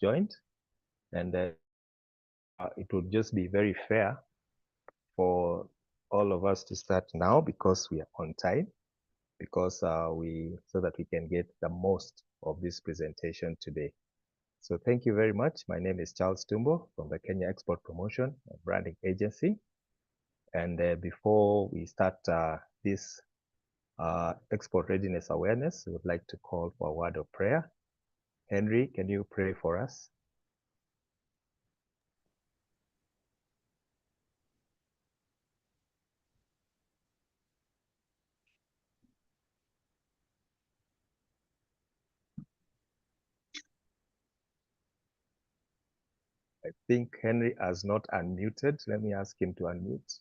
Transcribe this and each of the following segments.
joined, and it would just be very fair for all of us to start now because we are on time, because so that we can get the most of this presentation today. So thank you very much. My name is Charles Tumbo from the Kenya Export Promotion and Branding Agency. And before we start this export readiness awareness, we would like to call for a word of prayer. Henry, can you pray for us? I think Henry has not unmuted. Let me ask him to unmute.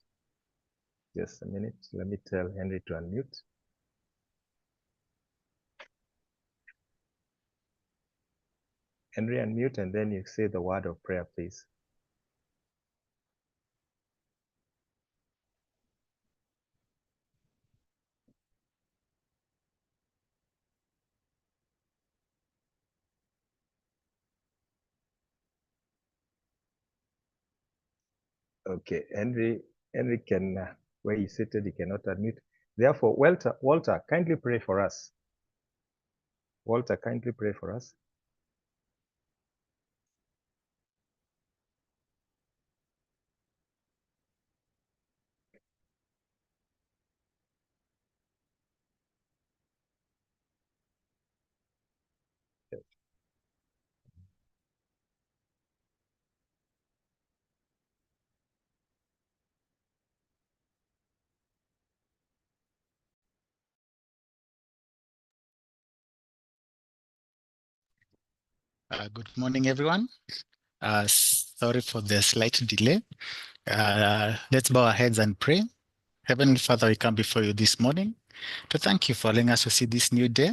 Just a minute. Let me tell Henry to unmute. Henry, unmute, and then you say the word of prayer, please. Okay, Henry can, where he's seated, he cannot unmute. Therefore, Walter, kindly pray for us. Walter, kindly pray for us. Good morning, everyone. Sorry for the slight delay. Let's bow our heads and pray. Heavenly Father, we come before you this morning to thank you for allowing us to see this new day.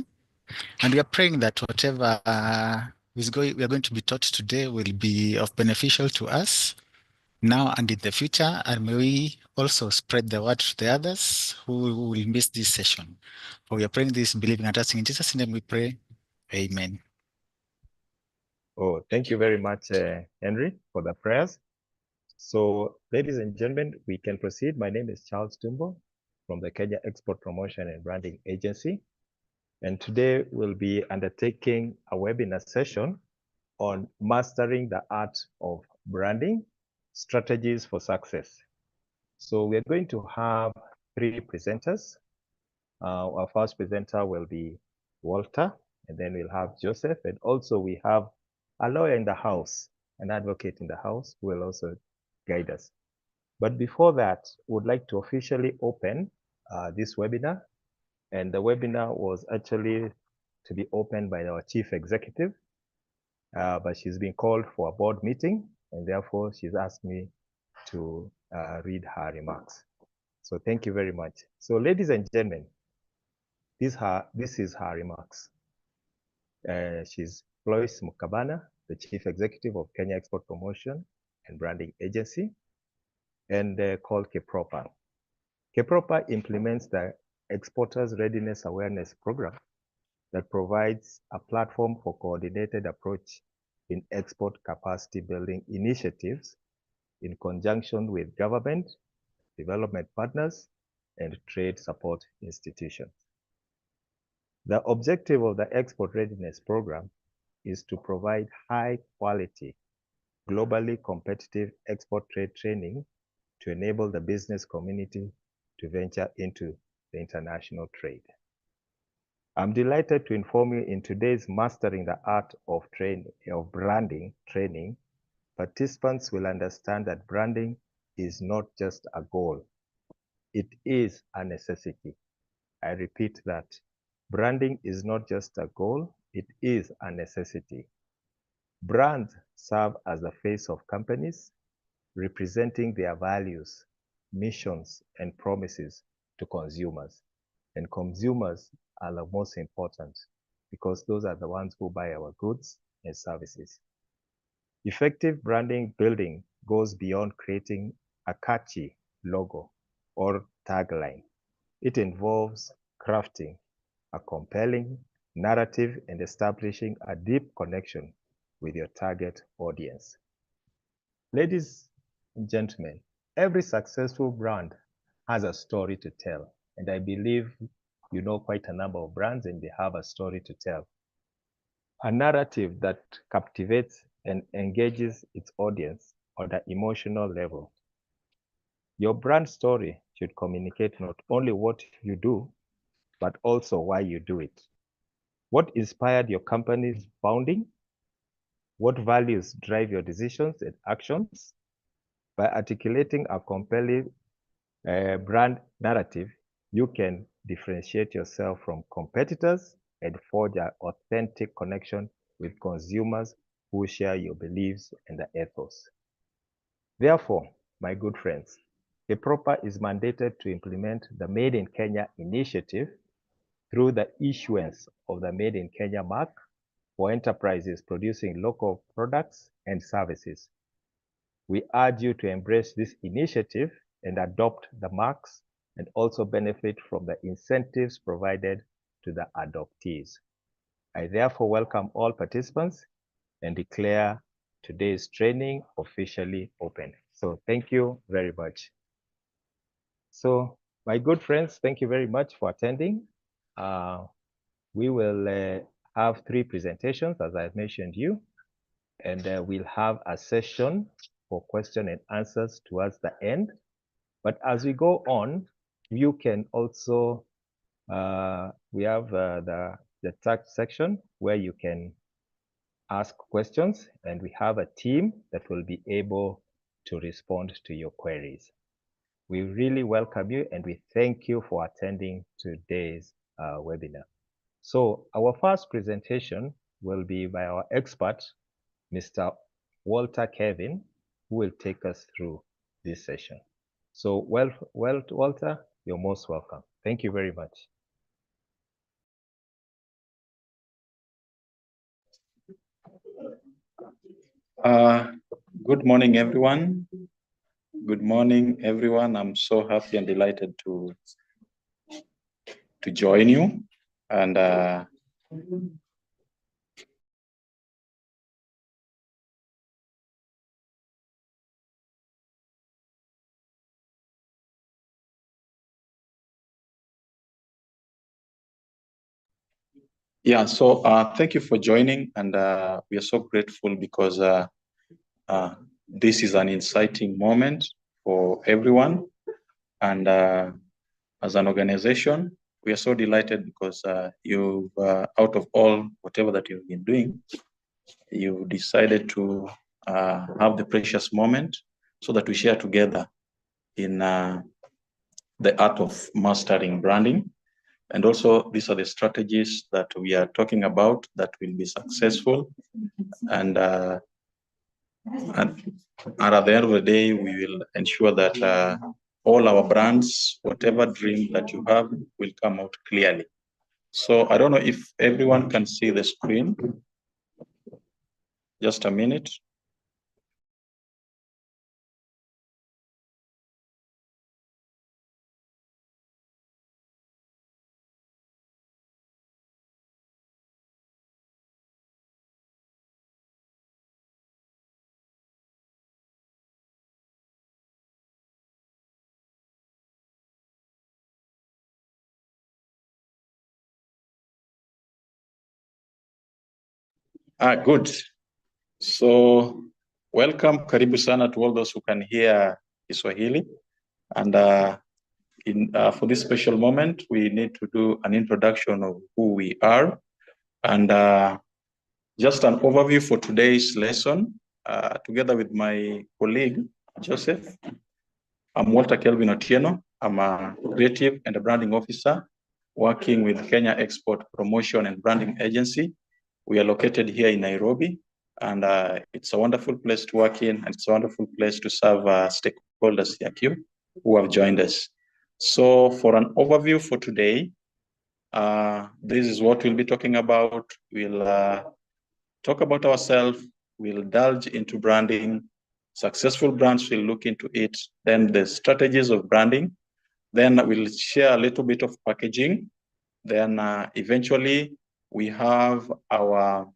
And we are praying that whatever we are going to be taught today will be of beneficial to us now and in the future. And may we also spread the word to the others who will miss this session. For we are praying this, believing and trusting in Jesus' name we pray. Amen. Oh, thank you very much, Henry, for the prayers. So, ladies and gentlemen, we can proceed. My name is Charles Tumbo from the Kenya Export Promotion and Branding Agency. And today we'll be undertaking a webinar session on mastering the art of branding, strategies for success. So we're going to have 3 presenters. Our first presenter will be Walter, and then we'll have Joseph, and also we have a lawyer in the house, an advocate in the house who will also guide us. But before that, would like to officially open this webinar. And the webinar was actually to be opened by our chief executive, but she's been called for a board meeting, and therefore she's asked me to read her remarks. So thank you very much. So ladies and gentlemen, this is her remarks. She's Lois Mukabana, the Chief Executive of Kenya Export Promotion and Branding Agency, and called KEPROPA. KEPROPA implements the Exporters Readiness Awareness Program that provides a platform for coordinated approach in export capacity building initiatives in conjunction with government, development partners, and trade support institutions. The objective of the Export Readiness Program is to provide high quality, globally competitive export trade training to enable the business community to venture into the international trade. I'm delighted to inform you in today's Mastering the Art of Branding training, participants will understand that branding is not just a goal, it is a necessity. I repeat that. Branding is not just a goal, it is a necessity. Brands serve as the face of companies, representing their values, missions, and promises to consumers. And consumers are the most important because those are the ones who buy our goods and services. Effective branding building goes beyond creating a catchy logo or tagline. It involves crafting a compelling narrative and establishing a deep connection with your target audience. Ladies and gentlemen, every successful brand has a story to tell, and I believe you know quite a number of brands and they have a story to tell. A narrative that captivates and engages its audience on an emotional level. Your brand story should communicate not only what you do, but also why you do it. What inspired your company's founding? What values drive your decisions and actions? By articulating a compelling brand narrative, you can differentiate yourself from competitors and forge an authentic connection with consumers who share your beliefs and the ethos. Therefore, my good friends, KEPROPA is mandated to implement the Made in Kenya initiative through the issuance of the Made in Kenya mark for enterprises producing local products and services. We urge you to embrace this initiative and adopt the marks and also benefit from the incentives provided to the adoptees. I therefore welcome all participants and declare today's training officially open. So thank you very much. So my good friends, thank you very much for attending. We will have 3 presentations, as I've mentioned you, and we'll have a session for question and answers towards the end. But as we go on, you can also, we have the chat section where you can ask questions, and we have a team that will be able to respond to your queries. We really welcome you and we thank you for attending today's webinar. So our first presentation will be by our expert, Mr. Walter Kevin, who will take us through this session. So Walter, you're most welcome. Thank you very much. Good morning, everyone. Good morning, everyone. I'm so happy and delighted to join you. And yeah, so thank you for joining, and we are so grateful because this is an inciting moment for everyone. And as an organization, we are so delighted because you've, out of all whatever that you've been doing, you decided to have the precious moment so that we share together in the art of mastering branding. And also, these are the strategies that we are talking about that will be successful. And at the end of the day, we will ensure that all our brands, whatever dream that you have, will come out clearly. So I don't know if everyone can see the screen. Just a minute. Good. So welcome, karibu sana to all those who can hear Kiswahili. And for this special moment, we need to do an introduction of who we are and just an overview for today's lesson. Together with my colleague, Joseph, I'm Walter Kelvin Otieno. I'm a creative and a branding officer working with Kenya Export Promotion and Branding Agency. We are located here in Nairobi, and it's a wonderful place to work in, and it's a wonderful place to serve stakeholders like you who have joined us. So for an overview for today, this is what we'll be talking about. We'll talk about ourselves, we'll indulge into branding, successful brands, we'll look into it, then the strategies of branding, then we'll share a little bit of packaging, then eventually we have our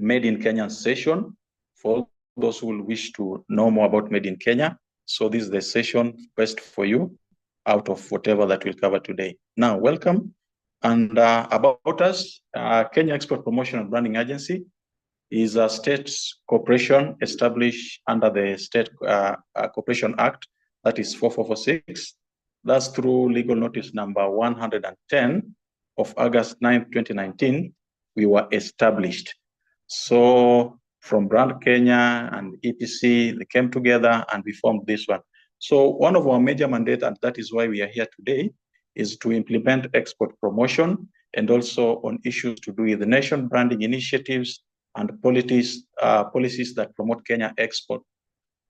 Made in Kenya session for those who will wish to know more about Made in Kenya. So this is the session best for you out of whatever that we'll cover today. Now, welcome. And about us, Kenya Export Promotion and Branding Agency is a state corporation established under the State Corporation Act, that is 4446. That's through legal notice number 110 of August 9, 2019, we were established. So from Brand Kenya and EPC, they came together and we formed this one. So one of our major mandates, and that is why we are here today, is to implement export promotion and also on issues to do with the nation branding initiatives and policies that promote Kenya export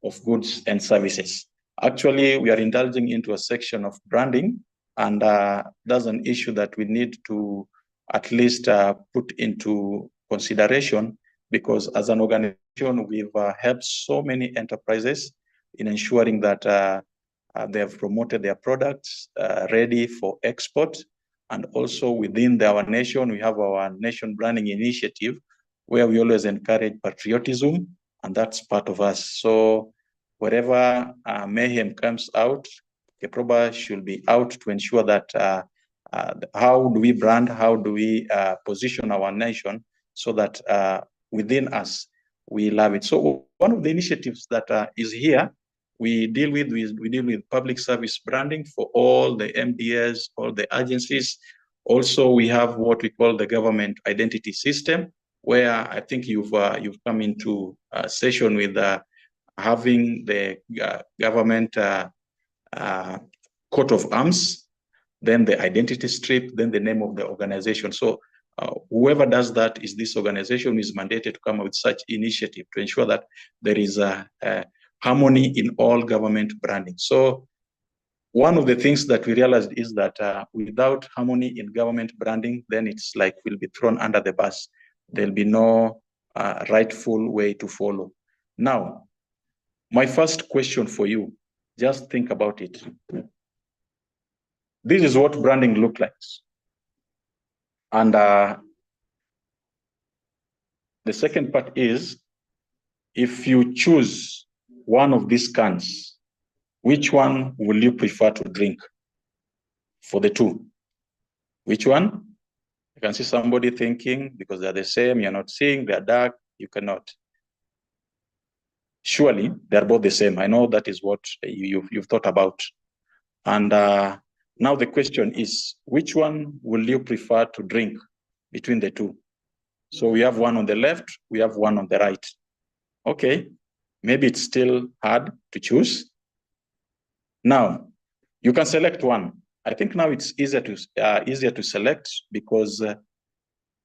of goods and services. Actually, we are indulging into a section of branding, and that's an issue that we need to at least put into consideration, because as an organization, we've helped so many enterprises in ensuring that they have promoted their products ready for export. And also within our nation, we have our nation branding initiative, where we always encourage patriotism, and that's part of us. So wherever mayhem comes out, Keproba should be out to ensure that how do we brand, how do we position our nation so that within us, we love it. So one of the initiatives that is here, we deal with public service branding for all the MDS, all the agencies. Also, we have what we call the government identity system, where I think you've come into a session with having the government coat of arms, then the identity strip, then the name of the organization. So whoever does that is this organization is mandated to come up with such initiative to ensure that there is a harmony in all government branding. So one of the things that we realized is that without harmony in government branding, then it's like we'll be thrown under the bus. There'll be no rightful way to follow. Now, my first question for you, just think about it. This is what branding looks like. And the second part is, if you choose one of these cans, which one will you prefer to drink for the two? Which one? You can see somebody thinking, because they're the same, you're not seeing, they're dark, you cannot. Surely, they're both the same. I know that is what you've thought about. And now the question is, which one will you prefer to drink between the two? So we have one on the left, we have one on the right. Okay, maybe it's still hard to choose. Now, you can select one. I think now it's easier to select, because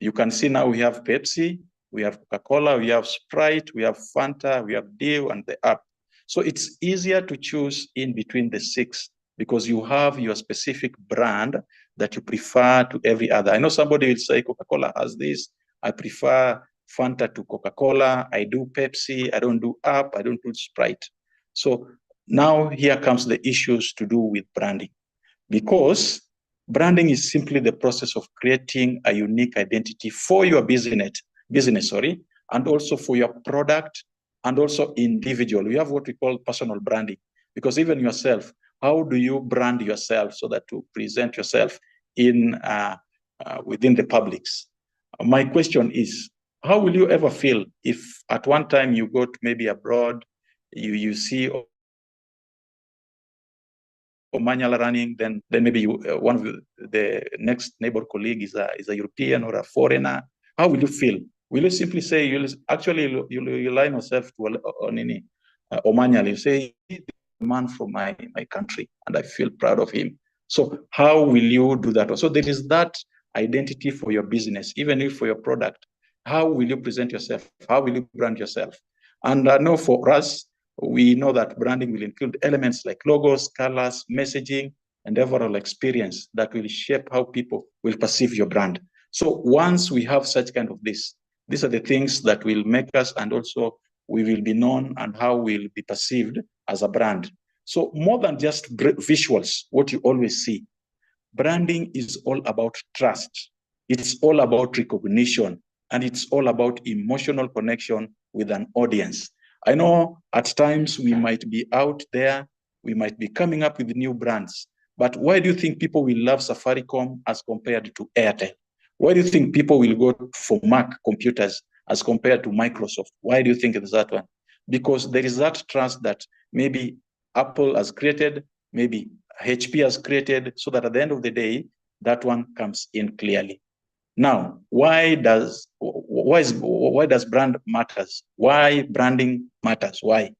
you can see now we have Pepsi, we have Coca-Cola, we have Sprite, we have Fanta, we have Dew, and the app. So it's easier to choose in between the six, because you have your specific brand that you prefer to every other. I know somebody will say Coca-Cola has this, I prefer Fanta to Coca-Cola, I do Pepsi, I don't do app, I don't do Sprite. So now here comes the issues to do with branding, because branding is simply the process of creating a unique identity for your business, and also for your product, and also individual. We have what we call personal branding, because even yourself, how do you brand yourself so that to present yourself in within the publics? My question is, how will you ever feel if at one time you go to maybe abroad, you see Omanyala running, then maybe you, one of the next neighbor colleague is a European or a foreigner. How will you feel? Will you simply say, you line yourself to Omanyala, you say, man from my country, and I feel proud of him. So how will you do that? So there is that identity for your business, even if for your product. How will you present yourself? How will you brand yourself? And I know for us, we know that branding will include elements like logos, colors, messaging, and overall experience that will shape how people will perceive your brand. So once we have such kind of these are the things that will make us, and also we will be known and how we'll be perceived as a brand. So more than just visuals, what you always see, branding is all about trust. It's all about recognition. and it's all about emotional connection with an audience. I know at times we might be out there, we might be coming up with new brands, but why do you think people will love Safaricom as compared to Airtel? Why do you think people will go for Mac computers as compared to Microsoft? Why do you think it's that one? Because there is that trust that maybe Apple has created, maybe HP has created, so that at the end of the day, that one comes in clearly. Now, why does brand matters? Why branding matters? Why?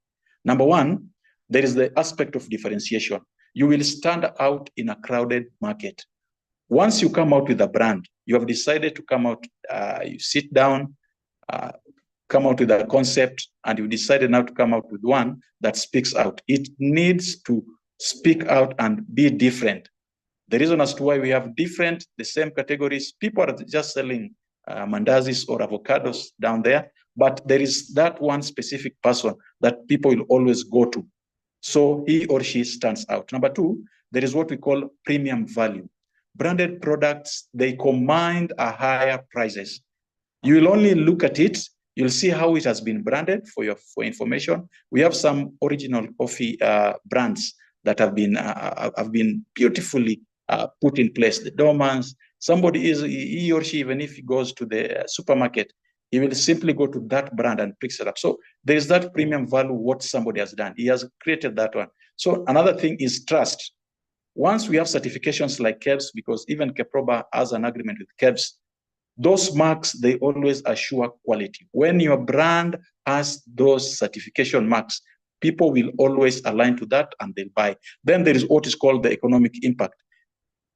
Number one, there is the aspect of differentiation. You will stand out in a crowded market. Once you come out with a brand, you have decided to come out, you sit down, come out with a concept, and you decided now to come out with one that speaks out. It needs to speak out and be different. The reason as to why we have the same categories, people are just selling mandazis or avocados down there, but there is that one specific person that people will always go to. So he or she stands out. Number two, there is what we call premium value. Branded products, they command a higher prices. You will only look at it, you'll see how it has been branded for information. We have some original coffee brands that have been beautifully put in place. The dormants, he or she, even if he goes to the supermarket, he will simply go to that brand and picks it up. So there is that premium value, what somebody has done. He has created that one. So another thing is trust. Once we have certifications like KEBS, because even Keproba has an agreement with KEBS, those marks, they always assure quality. When your brand has those certification marks, people will always align to that and they'll buy. Then there is what is called the economic impact.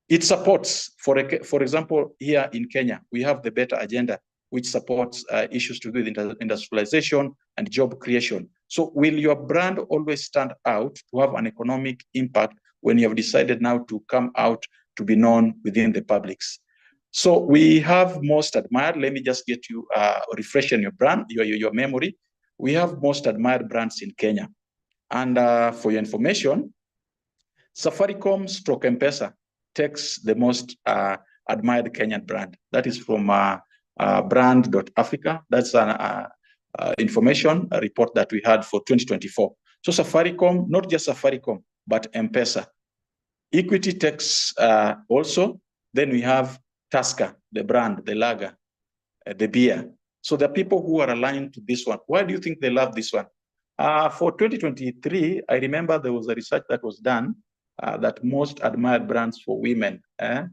It supports, for example, here in Kenya, we have the Better Agenda, which supports issues to do with industrialization and job creation. So will your brand always stand out to have an economic impact when you have decided now to come out to be known within the publics? So we have most admired, let me just get you refreshing your brand, your memory. We have most admired brands in Kenya. And for your information, Safaricom / M-Pesa takes the most admired Kenyan brand. That is from brand.africa. That's an information report that we had for 2024. So Safaricom, not just Safaricom, but M-Pesa. Equity takes also. Then we have Tusker, the brand, the lager, the beer. So the people who are aligned to this one. Why do you think they love this one? For 2023, I remember there was a research that was done that most admired brands for women, and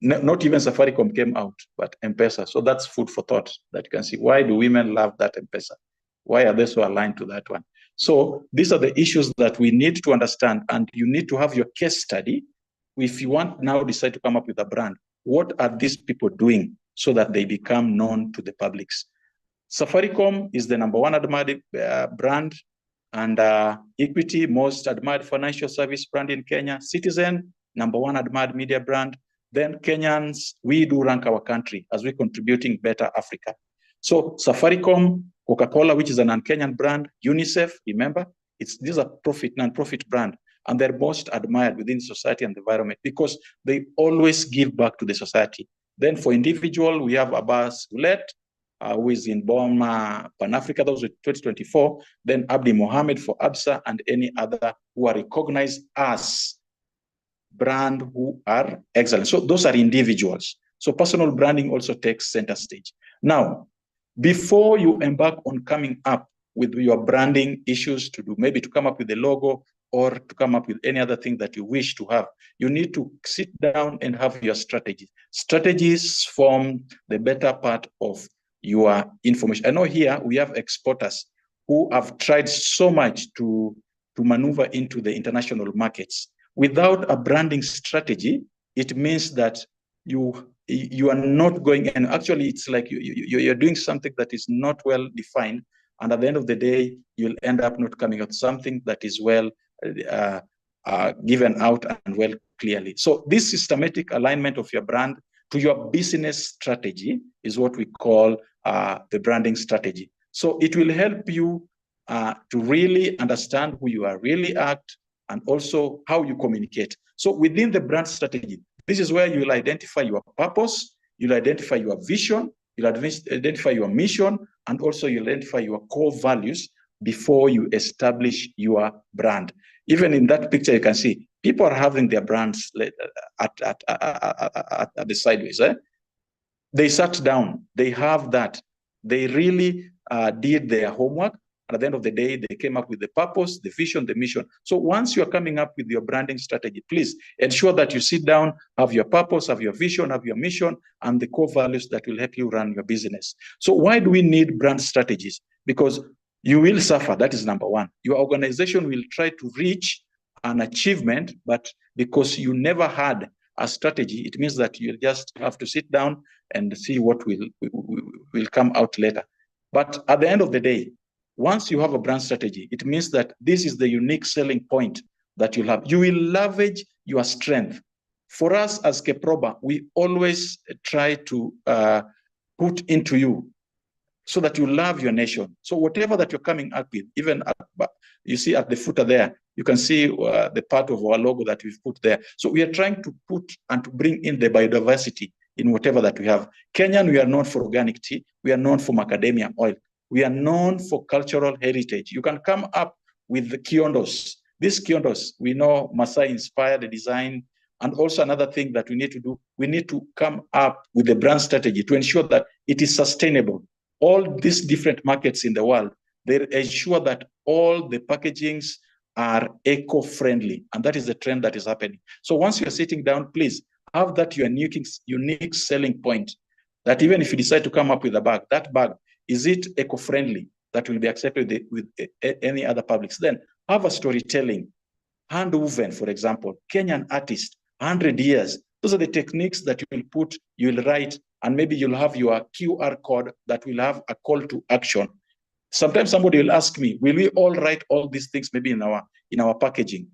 not even Safaricom came out, but M-Pesa. So that's food for thought that you can see. Why do women love that M-Pesa? Why are they so aligned to that one? So these are the issues that we need to understand, and you need to have your case study. If you want now decide to come up with a brand, what are these people doing so that they become known to the publics? Safaricom is the #1 admired brand, and Equity, most admired financial service brand in Kenya. Citizen, #1 admired media brand. Then Kenyans, we do rank our country as we're contributing better Africa. So Safaricom, Coca-Cola, which is a non-Kenyan brand, UNICEF, remember, these are non-profit brand, and they're most admired within society and the environment because they always give back to the society. Then for individual, we have Abbas Gulet, who is in BOM Pan-Africa, that was 2024. Then Abdi Mohammed for ABSA, and any other who are recognized as brand who are excellent. So those are individuals. So personal branding also takes center stage. Now, before you embark on coming up with your branding issues to do, maybe to come up with a logo or to come up with any other thing that you wish to have, you need to sit down and have your strategy. Strategies form the better part of your information. I know here we have exporters who have tried so much to maneuver into the international markets. Without a branding strategy, it means that you are not going, and actually it's like you're doing something that is not well defined, and at the end of the day, you'll end up not coming out something that is well given out and well clearly. So this systematic alignment of your brand to your business strategy is what we call the branding strategy. So it will help you to really understand who you are really at, and also how you communicate. So within the brand strategy, this is where you will identify your purpose, you'll identify your vision, you'll identify your mission, and also you'll identify your core values before you establish your brand. Even in that picture, you can see people are having their brands at the sideways. They sat down, they have that. They really did their homework. And at the end of the day, they came up with the purpose, the vision, the mission. So once you're coming up with your branding strategy, please ensure that you sit down, have your purpose, have your vision, have your mission, and the core values that will help you run your business. So why do we need brand strategies? Because you will suffer. That is number one. Your organization will try to reach an achievement, but because you never had a strategy, it means that you'll just have to sit down and see what will come out later. But at the end of the day, once you have a brand strategy, it means that this is the unique selling point that you'll have. You will leverage your strength. For us as Keproba, we always try to put into you so that you love your nation. So whatever that you're coming up with, even you see at the footer there, you can see the part of our logo that we've put there. So we are trying to put and to bring in the biodiversity in whatever that we have. Kenyan, we are known for organic tea. We are known for macadamia oil. We are known for cultural heritage. You can come up with the kiondos. These kiondos, we know Maasai inspired design. And also another thing that we need to do, we need to come up with a brand strategy to ensure that it is sustainable. All these different markets in the world, they ensure that all the packagings are eco-friendly. And that is the trend that is happening. So once you're sitting down, please have that unique selling point, that even if you decide to come up with a bag, that bag, is it eco-friendly that will be accepted with any other publics? Then have a storytelling. Handwoven, for example, Kenyan artist, 100 years. Those are the techniques that you will write, and maybe you'll have your QR code that will have a call to action. Sometimes somebody will ask me, will we all write all these things maybe in our packaging?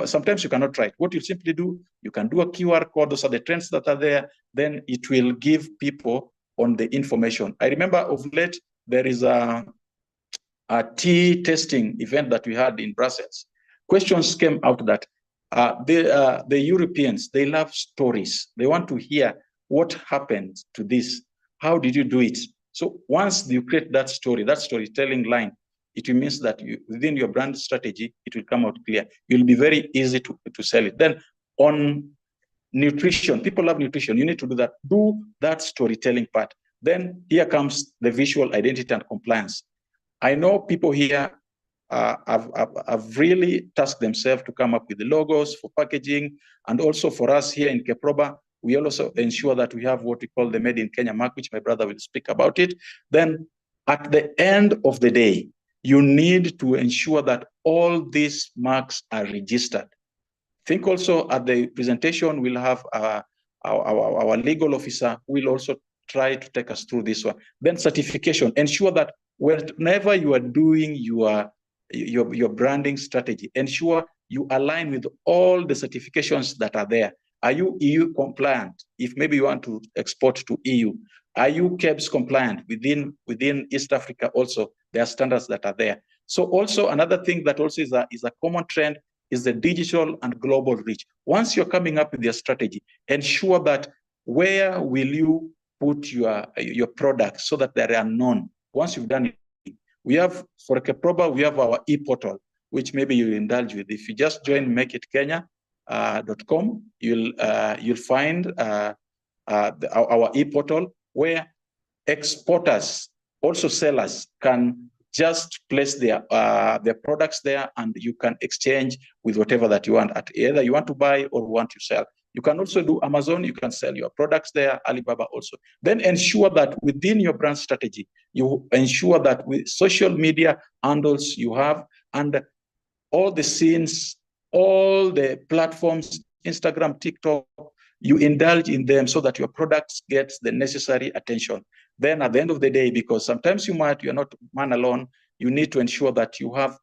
Sometimes you cannot write. What you simply do, you can do a QR code. Those are the trends that are there. Then it will give people on the information. I remember of late, there is a tea tasting event that we had in Brussels. Questions came out that the Europeans, they love stories. They want to hear what happened to this. How did you do it? So once you create that story, that storytelling line, it means that within your brand strategy, it will come out clear. It will be very easy to sell it. Then on nutrition, people love nutrition. You need to do that storytelling part. Then here comes the visual identity and compliance. I know people here have really tasked themselves to come up with the logos for packaging. And also for us here in Keproba, we also ensure that we have what we call the Made in Kenya mark, which my brother will speak about it. Then at the end of the day, you need to ensure that all these marks are registered. I think also at the presentation, we'll have our legal officer who will also try to take us through this one. Then certification, ensure that whenever you are doing your branding strategy, ensure you align with all the certifications that are there. Are you EU compliant? If maybe you want to export to EU, are you KEBS compliant within East Africa? Also, there are standards that are there. So also another thing that also is a common trend is the digital and global reach. Once you're coming up with your strategy, ensure that where will you put your products so that they are known. Once you've done it, we have, for Keproba, we have our e-portal, which maybe you indulge with. If you just join makeitkenya.com, you'll find our e-portal where exporters, also sellers, can just place their products there, and you can exchange with whatever that you want. Either you want to buy or want to sell. You can also do Amazon. You can sell your products there, Alibaba also. Then ensure that within your brand strategy, you ensure that with social media handles you have, and all the scenes, all the platforms, Instagram, TikTok, you indulge in them so that your products get the necessary attention. Then at the end of the day, because sometimes you're not man alone, you need to ensure that you have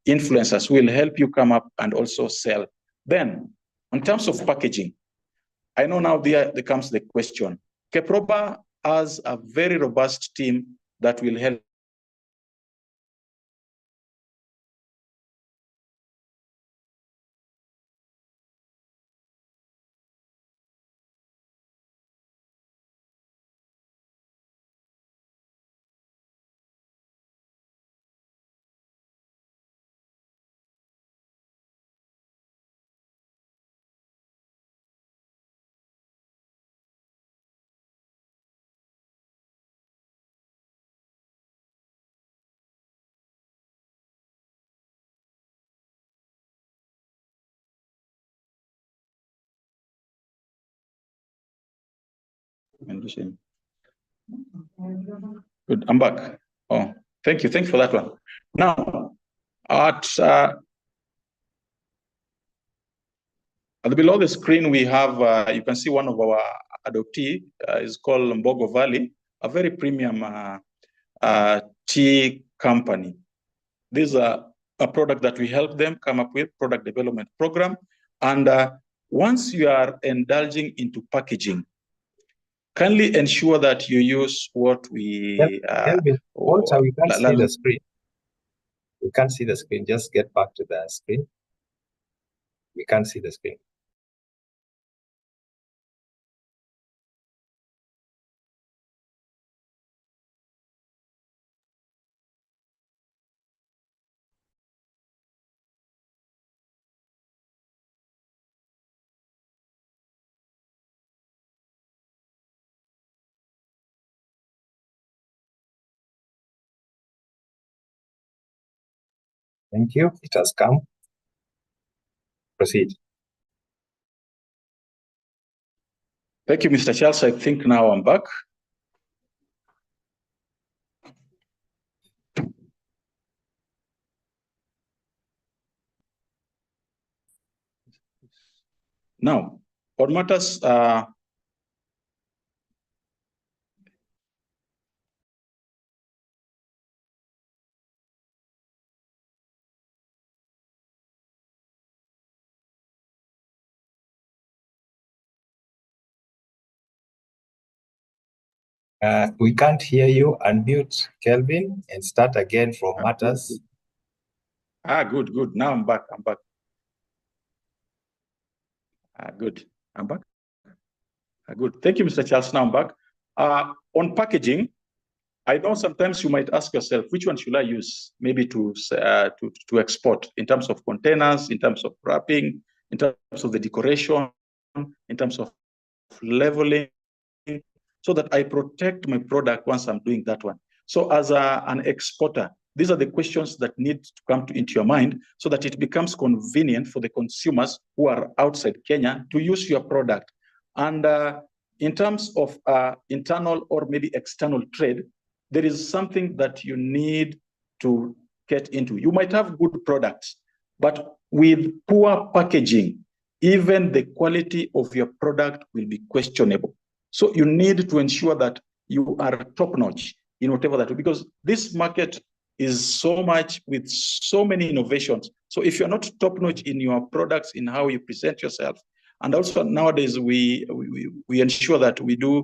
influencers who will help you come up and also sell. Then, in terms of packaging, I know now there comes the question. Keproba has a very robust team that will help Good, I'm back. Oh, thank you. Thank you for that one. Now, at below the screen, we have, you can see one of our adoptee is called Mbogo Valley, a very premium tea company. These are a product that we help them come up with, product development program. And once you are indulging into packaging, kindly ensure that you use what we... Also, we can't see the screen. We can't see the screen. Just get back to the screen. We can't see the screen. Thank you. It has come. Proceed. Thank you, Mr. Charles. I think now I'm back. Now, what matters, we can't hear you. Unmute Kelvin and start again from matters. Good. Now I'm back. Good. I'm back. Good. Thank you, Mr. Charles. Now I'm back. On packaging, I know sometimes you might ask yourself, which one should I use maybe to export in terms of containers, in terms of wrapping, in terms of the decoration, in terms of leveling, so that I protect my product once I'm doing that one. So as an exporter, these are the questions that need to come into your mind so that it becomes convenient for the consumers who are outside Kenya to use your product. And in terms of internal or maybe external trade, there is something that you need to get into. You might have good products, but with poor packaging, even the quality of your product will be questionable. So you need to ensure that you are top-notch in whatever that, because this market is so much with so many innovations. So if you're not top-notch in your products, in how you present yourself, and also nowadays we ensure that we do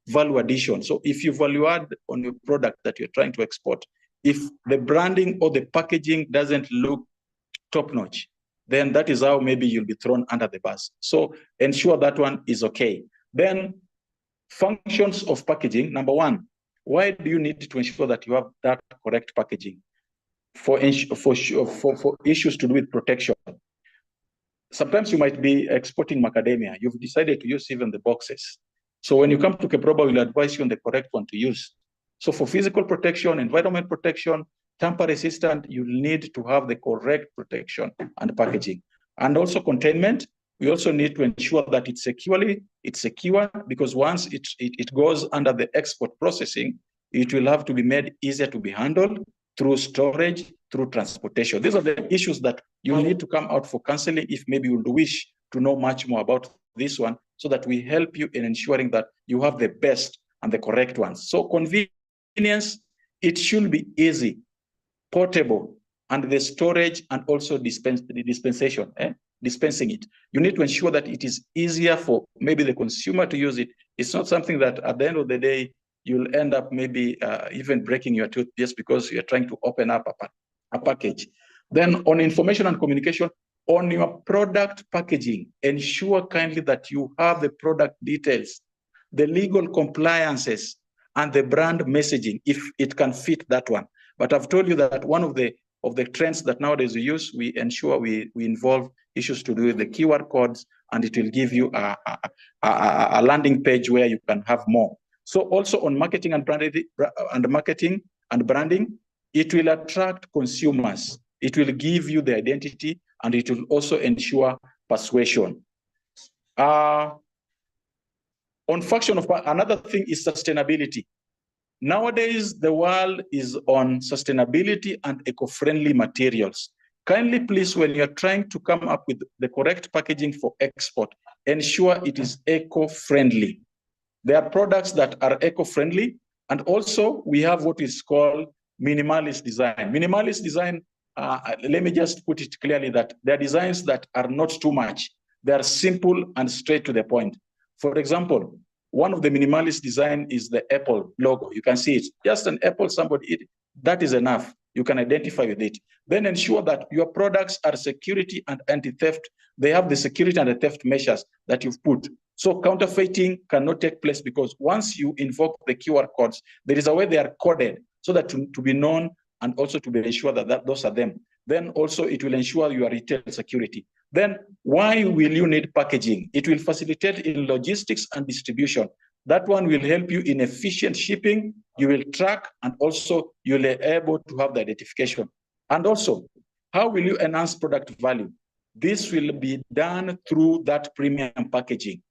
value addition. So if you value add on your product that you're trying to export, if the branding or the packaging doesn't look top-notch, then that is how maybe you'll be thrown under the bus. So ensure that one is okay. Then functions of packaging. Number one, why do you need to ensure that you have that correct packaging? For issues to do with protection. Sometimes you might be exporting macadamia. You've decided to use even the boxes. So when you come to Keproba, we'll advise you on the correct one to use. So for physical protection, environment protection, tamper resistant, you need to have the correct protection and packaging. And also containment, we also need to ensure that it's secure, because once it goes under the export processing, it will have to be made easier to be handled through storage, through transportation. These are the issues that you need to come out for counseling if maybe you would wish to know much more about this one, so that we help you in ensuring that you have the best and the correct ones. So convenience, it should be easy, portable, and the storage and also dispensation, dispensing it. You need to ensure that it is easier for maybe the consumer to use it. It's not something that at the end of the day, you'll end up maybe even breaking your tooth just because you're trying to open up a package. Then on information and communication, on your product packaging, ensure kindly that you have the product details, the legal compliances, and the brand messaging, if it can fit that one. But I've told you that one of the trends that nowadays we use, we ensure we involve issues to do with the QR codes, and it will give you a landing page where you can have more. So also on marketing and branding, it will attract consumers. It will give you the identity, and it will also ensure persuasion. On On function of another thing is sustainability. Nowadays, the world is on sustainability and eco-friendly materials. Kindly, please, when you're trying to come up with the correct packaging for export, ensure it is eco-friendly. There are products that are eco-friendly, and also we have what is called minimalist design. Minimalist design, let me just put it clearly that there are designs that are not too much. They are simple and straight to the point. For example, one of the minimalist design is the Apple logo. You can see it, just an apple, that is enough. You can identify with it. Then ensure that your products are security and anti-theft. They have the security and the theft measures that you've put. So counterfeiting cannot take place, because once you invoke the QR codes, there is a way they are coded so that to be known, and also to be ensured that those are them. Then also it will ensure your retail security. Then why will you need packaging? It will facilitate in logistics and distribution. That one will help you in efficient shipping. You will track, and also you'll be able to have the identification. And also, how will you enhance product value? This will be done through that premium packaging.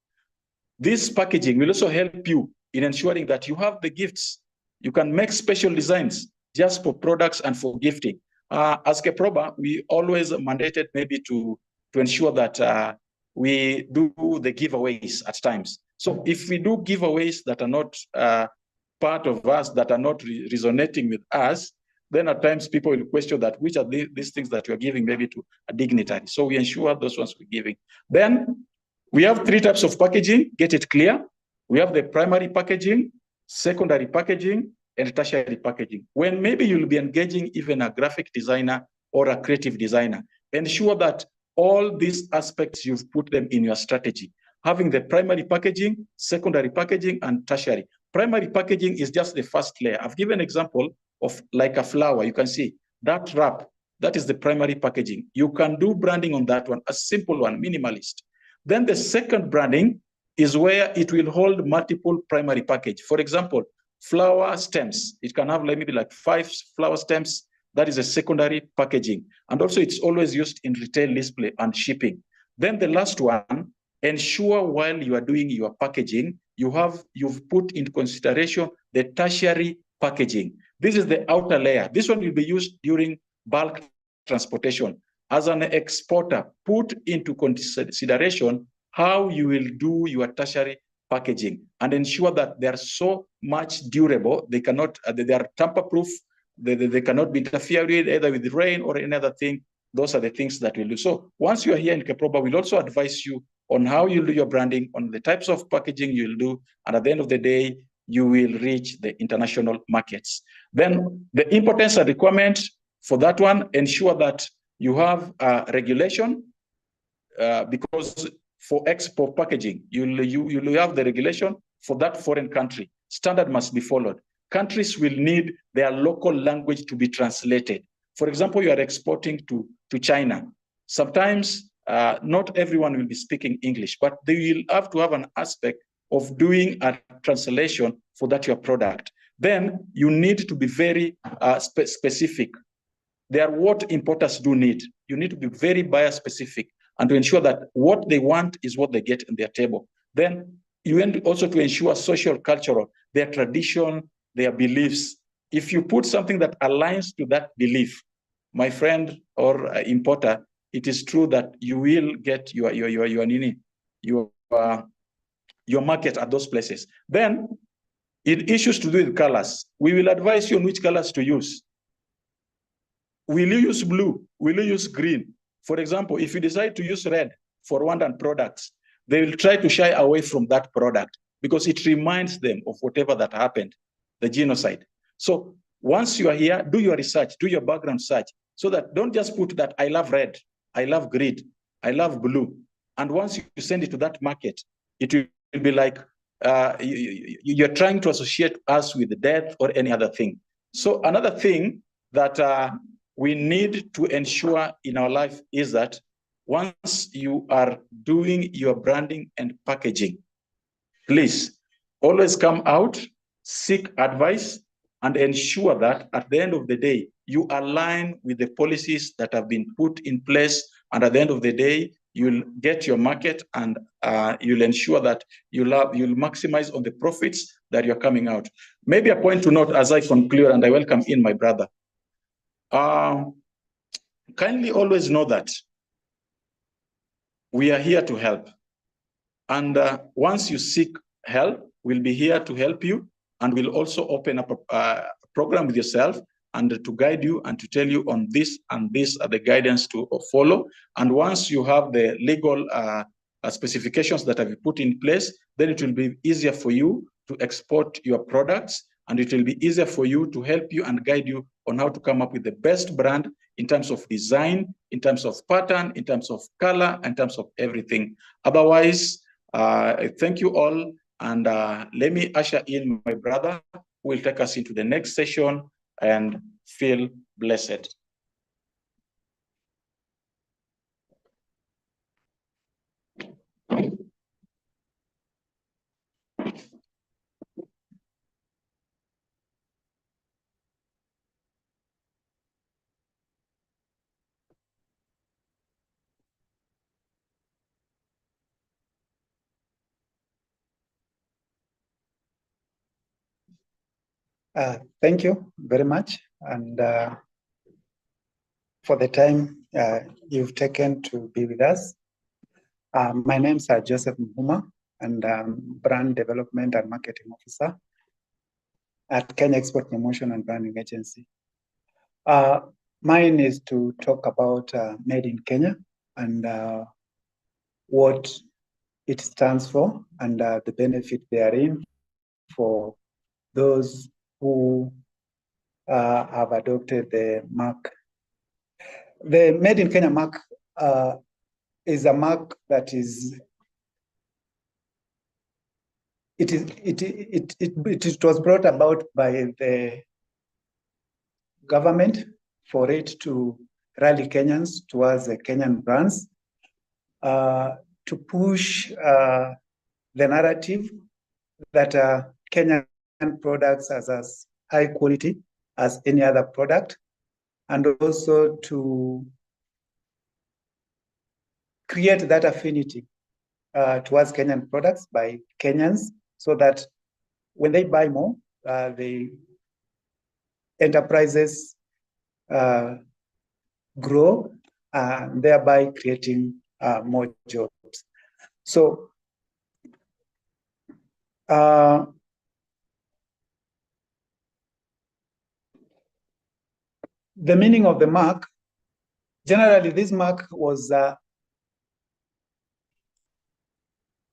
This packaging will also help you in ensuring that you have the gifts. You can make special designs just for products and for gifting. As Keproba, we always mandated maybe to ensure that we do the giveaways at times. So if we do giveaways that are not part of us, that are not resonating with us, then at times people will question that which are these things that you're giving maybe to a dignitary. So we ensure those ones we're giving. Then we have 3 types of packaging, get it clear. We have the primary packaging, secondary packaging, and tertiary packaging. When maybe you'll be engaging even a graphic designer or a creative designer, ensure that all these aspects, you've put them in your strategy. Having the primary packaging, secondary packaging, and tertiary. Primary packaging is just the first layer. I've given an example of like a flower. You can see that wrap, that is the primary packaging. You can do branding on that one, a simple one, minimalist. Then the second branding is where it will hold multiple primary package. For example, flower stems. It can have maybe like 5 flower stems. That is a secondary packaging. And also it's always used in retail display and shipping. Then the last one, ensure while you are doing your packaging, you've put into consideration the tertiary packaging. This is the outer layer. This one will be used during bulk transportation. As an exporter, put into consideration how you will do your tertiary packaging and ensure that they are so much durable. They cannot, they are tamper-proof. They cannot be interfered with either with rain or any other thing. Those are the things that we'll do. So once you are here in Keproba, we'll also advise you on how you'll do your branding, on the types of packaging you'll do, and at the end of the day, you will reach the international markets. Then the importance and requirement for that one, ensure that you have regulation, because for export packaging, you'll have the regulation for that foreign country. Standard must be followed. Countries will need their local language to be translated. For example, you are exporting to China. Sometimes not everyone will be speaking English, but they will have to have an aspect of doing a translation for that your product. Then you need to be very specific. They are what importers do need. You need to be very buyer specific and to ensure that what they want is what they get on their table. Then you need also to ensure social, cultural, their tradition, their beliefs. If you put something that aligns to that belief, my friend or importer, it is true that you will get your market at those places. Then it issues to do with colors. We will advise you on which colors to use. Will you use blue? Will you use green? For example, if you decide to use red for Rwandan products, they will try to shy away from that product because it reminds them of whatever that happened, the genocide. So once you are here, do your research, do your background search, so that don't just put that I love red, I love green, I love blue. And once you send it to that market, it will be like you're trying to associate us with death or any other thing. So another thing that we need to ensure in our life is that once you are doing your branding and packaging, please always come out, seek advice, and ensure that at the end of the day, you align with the policies that have been put in place. And at the end of the day, you'll get your market, and you'll ensure that you'll maximize on the profits that you're coming out. Maybe a point to note as I conclude, and I welcome in my brother. Kindly always know that we are here to help. And once you seek help, we'll be here to help you, and we'll also open up a program with yourself and to guide you and to tell you on this and this are the guidance to follow. And once you have the legal specifications that have been put in place, then it will be easier for you to export your products, and it will be easier for you to help you and guide you on how to come up with the best brand in terms of design, in terms of pattern, in terms of color, in terms of everything. Otherwise, thank you all, and let me usher in my brother, who will take us into the next session, and feel blessed. Thank you very much, and for the time you've taken to be with us. My name is Joseph Muhuma, and I'm Brand Development and Marketing Officer at Kenya Export Promotion and Branding Agency. Mine is to talk about Made in Kenya and what it stands for and the benefit therein for those who have adopted the mark. The Made in Kenya mark is a mark that is, it was brought about by the government for it to rally Kenyans towards the Kenyan brands, to push the narrative that Kenyan products are as high quality as any other product, and also to create that affinity towards Kenyan products by Kenyans, so that when they buy more, the enterprises grow, thereby creating more jobs. So the meaning of the mark, generally this mark was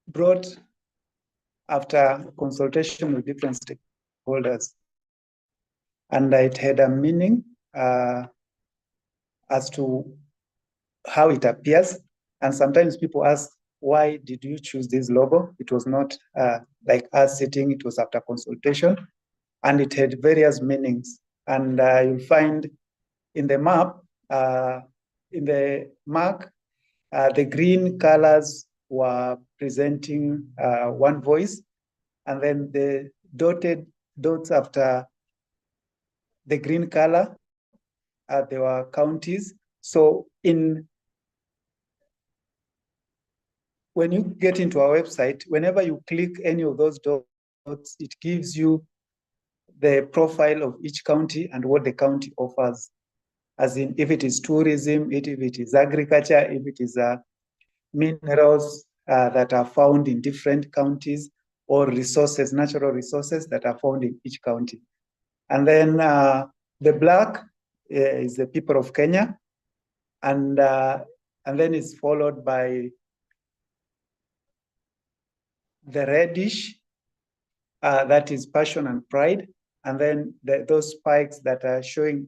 brought after consultation with different stakeholders, and it had a meaning as to how it appears. And sometimes people ask, why did you choose this logo? It was not like us sitting, it was after consultation, and it had various meanings. And you'll find in the map, in the mark, the green colors were presenting one voice, and then the dotted dots after the green color, there were counties. So when you get into our website, whenever you click any of those dots, it gives you the profile of each county and what the county offers, as in if it is tourism, if it is agriculture, if it is minerals that are found in different counties, or resources, natural resources that are found in each county. And then the black is the people of Kenya, and then it's followed by the reddish, that is passion and pride, and then those spikes that are showing,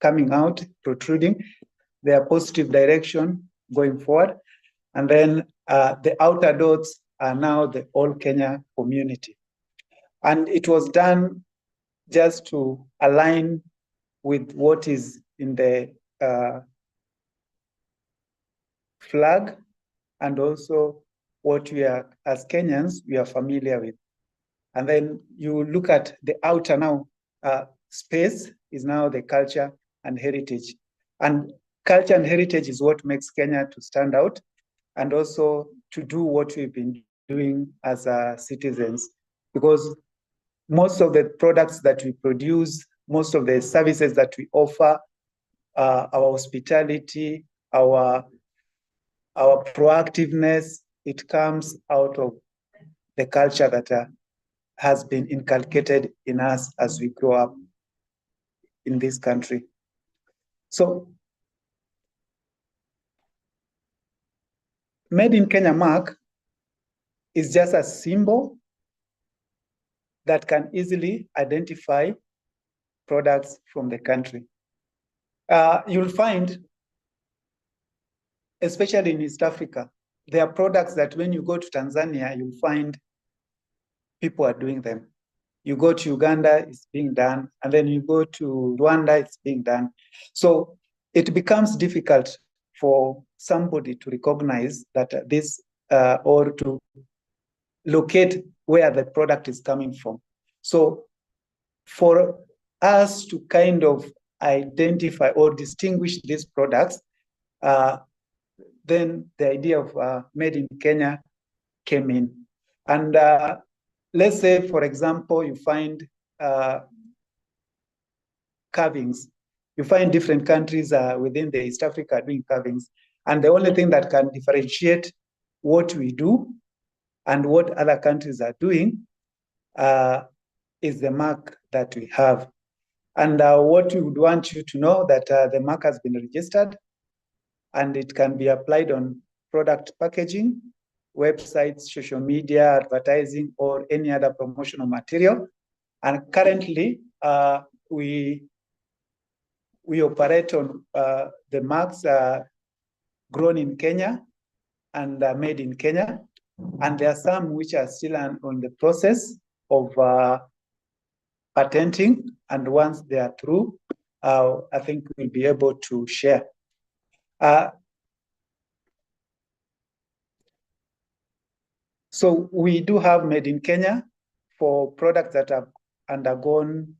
coming out, protruding, they are positive direction going forward. And then the outer dots are now the all Kenya community. And it was done just to align with what is in the flag, and also what we are, as Kenyans, we are familiar with. And then you look at the outer now, space is now the culture and heritage. And culture and heritage is what makes Kenya to stand out. and also to do what we've been doing as citizens, because most of the products that we produce, most of the services that we offer, our hospitality, our proactiveness, it comes out of the culture that has been inculcated in us as we grow up in this country. So, Made in Kenya mark is just a symbol that can easily identify products from the country. You'll find, especially in East Africa, there are products that when you go to Tanzania, you'll find people are doing them. You go to Uganda, it's being done. And then you go to Rwanda, it's being done. So it becomes difficult for somebody to recognize that or to locate where the product is coming from. So for us to kind of identify or distinguish these products, then the idea of Made in Kenya came in. And let's say, for example, you find carvings. You find different countries within the East Africa doing carvings. And the only thing that can differentiate what we do and what other countries are doing is the mark that we have. And what we would want you to know that the mark has been registered and it can be applied on product packaging, websites, social media, advertising, or any other promotional material. And currently, we operate on the marks grown in Kenya and Made in Kenya. And there are some which are still on the process of patenting. And once they are through, I think we'll be able to share. So we do have Made in Kenya for products that have undergone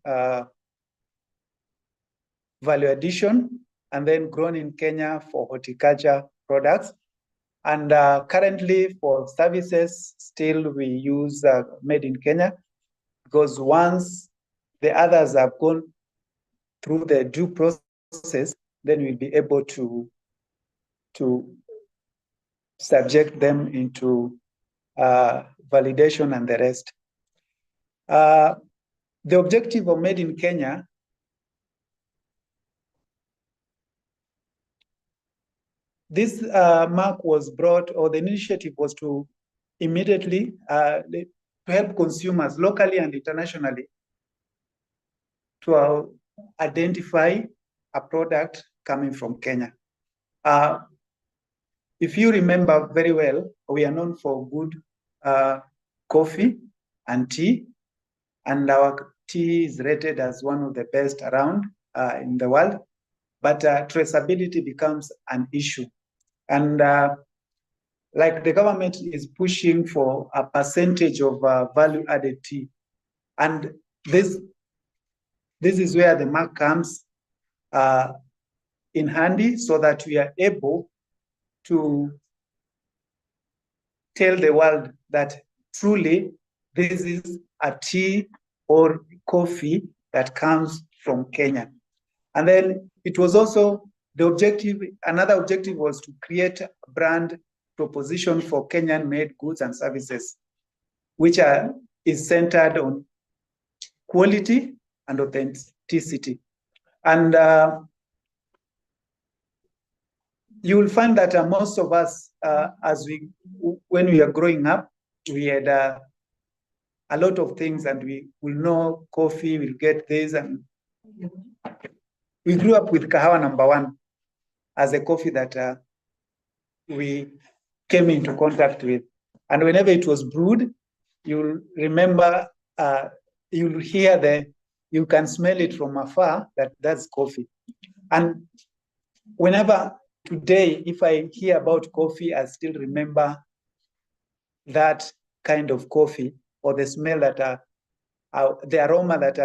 value addition, and then Grown in Kenya for horticulture products. And currently for services, still we use Made in Kenya, because once the others have gone through the due process, then we'll be able to subject them into validation and the rest. The objective of Made in Kenya this mark was brought, or the initiative was to immediately to help consumers locally and internationally to identify a product coming from Kenya. If you remember very well, we are known for good coffee and tea, and our tea is rated as one of the best around in the world, but traceability becomes an issue. And like the government is pushing for a percentage of value-added tea. And this is where the mark comes in handy, so that we are able to tell the world that truly this is a tea or coffee that comes from Kenya. And then it was also the objective, another objective was to create a brand proposition for Kenyan-made goods and services, which is centered on quality and authenticity. And you will find that most of us, when we are growing up, we had a lot of things, and we will know coffee, we'll get this, and we grew up with Kahawa number 1 as a coffee that we came into contact with. And whenever it was brewed, you'll remember, you'll hear you can smell it from afar, that's coffee. And whenever today, if I hear about coffee, I still remember that kind of coffee, or the smell that, the aroma that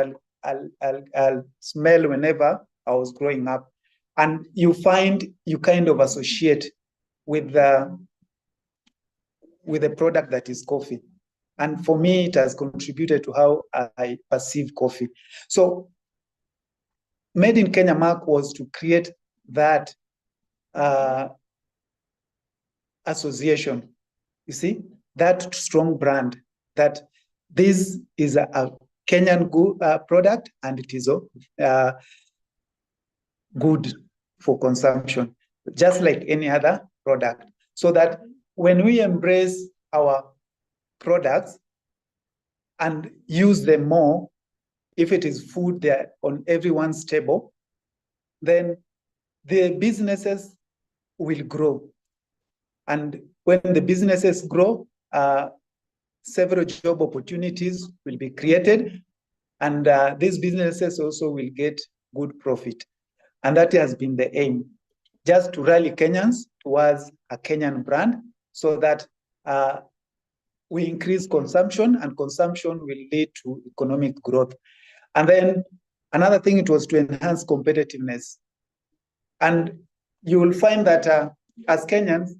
I'll smell whenever I was growing up. And you find you kind of associate with with a product that is coffee. And for me, it has contributed to how I perceive coffee. So Made in Kenya Mark was to create that association, you see, that strong brand, that this is a Kenyan good product, and it is good for consumption, just like any other product. So that when we embrace our products and use them more, if it is food there on everyone's table, then the businesses will grow. And when the businesses grow, several job opportunities will be created, and these businesses also will get good profit. And that has been the aim, just to rally Kenyans towards a Kenyan brand, so that we increase consumption, and consumption will lead to economic growth. And then another thing, it was to enhance competitiveness. And you will find that as Kenyans,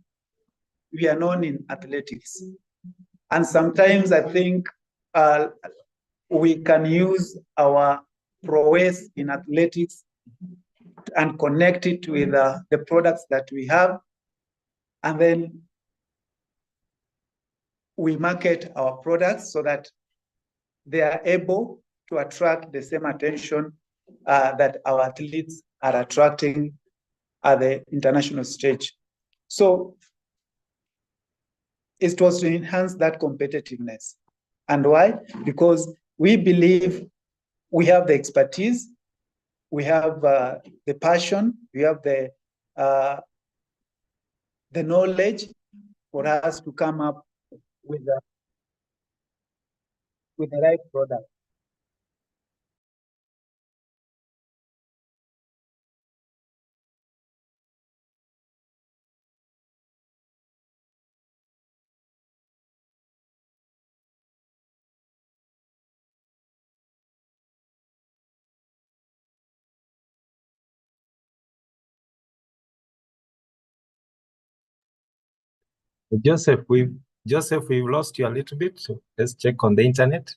we are known in athletics. And sometimes I think we can use our prowess in athletics and connect it with the products that we have. And then we market our products so that they are able to attract the same attention that our athletes are attracting at the international stage. So it was to enhance that competitiveness. And why? Because we believe we have the expertise, we have the passion, we have the knowledge for us to come up with the right product. Joseph, we've lost you a little bit, so let's check on the internet.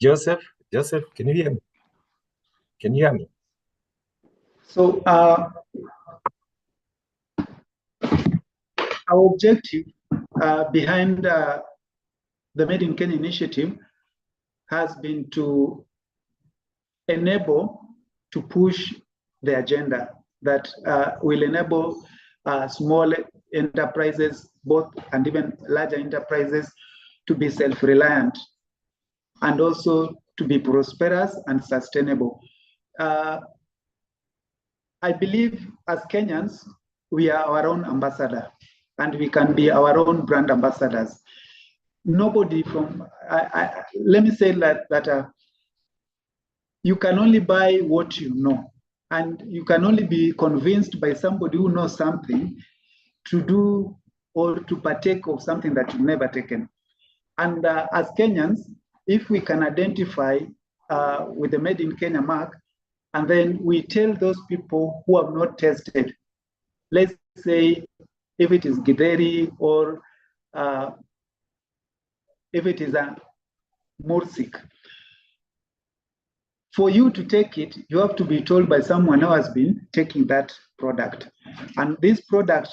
Joseph, can you hear me? Can you hear me? So our objective behind the Made in Kenya initiative has been to enable, to push the agenda that will enable small enterprises, both and even larger enterprises, to be self-reliant and also to be prosperous and sustainable. I believe as Kenyans, we are our own ambassador, and we can be our own brand ambassadors. Nobody from, let me say that you can only buy what you know, and you can only be convinced by somebody who knows something to do or to partake of something that you've never taken. And as Kenyans, if we can identify with the Made in Kenya mark, and then we tell those people who have not tested, let's say if it is Githeri or if it is a Mursik, for you to take it, you have to be told by someone who has been taking that product. And this product,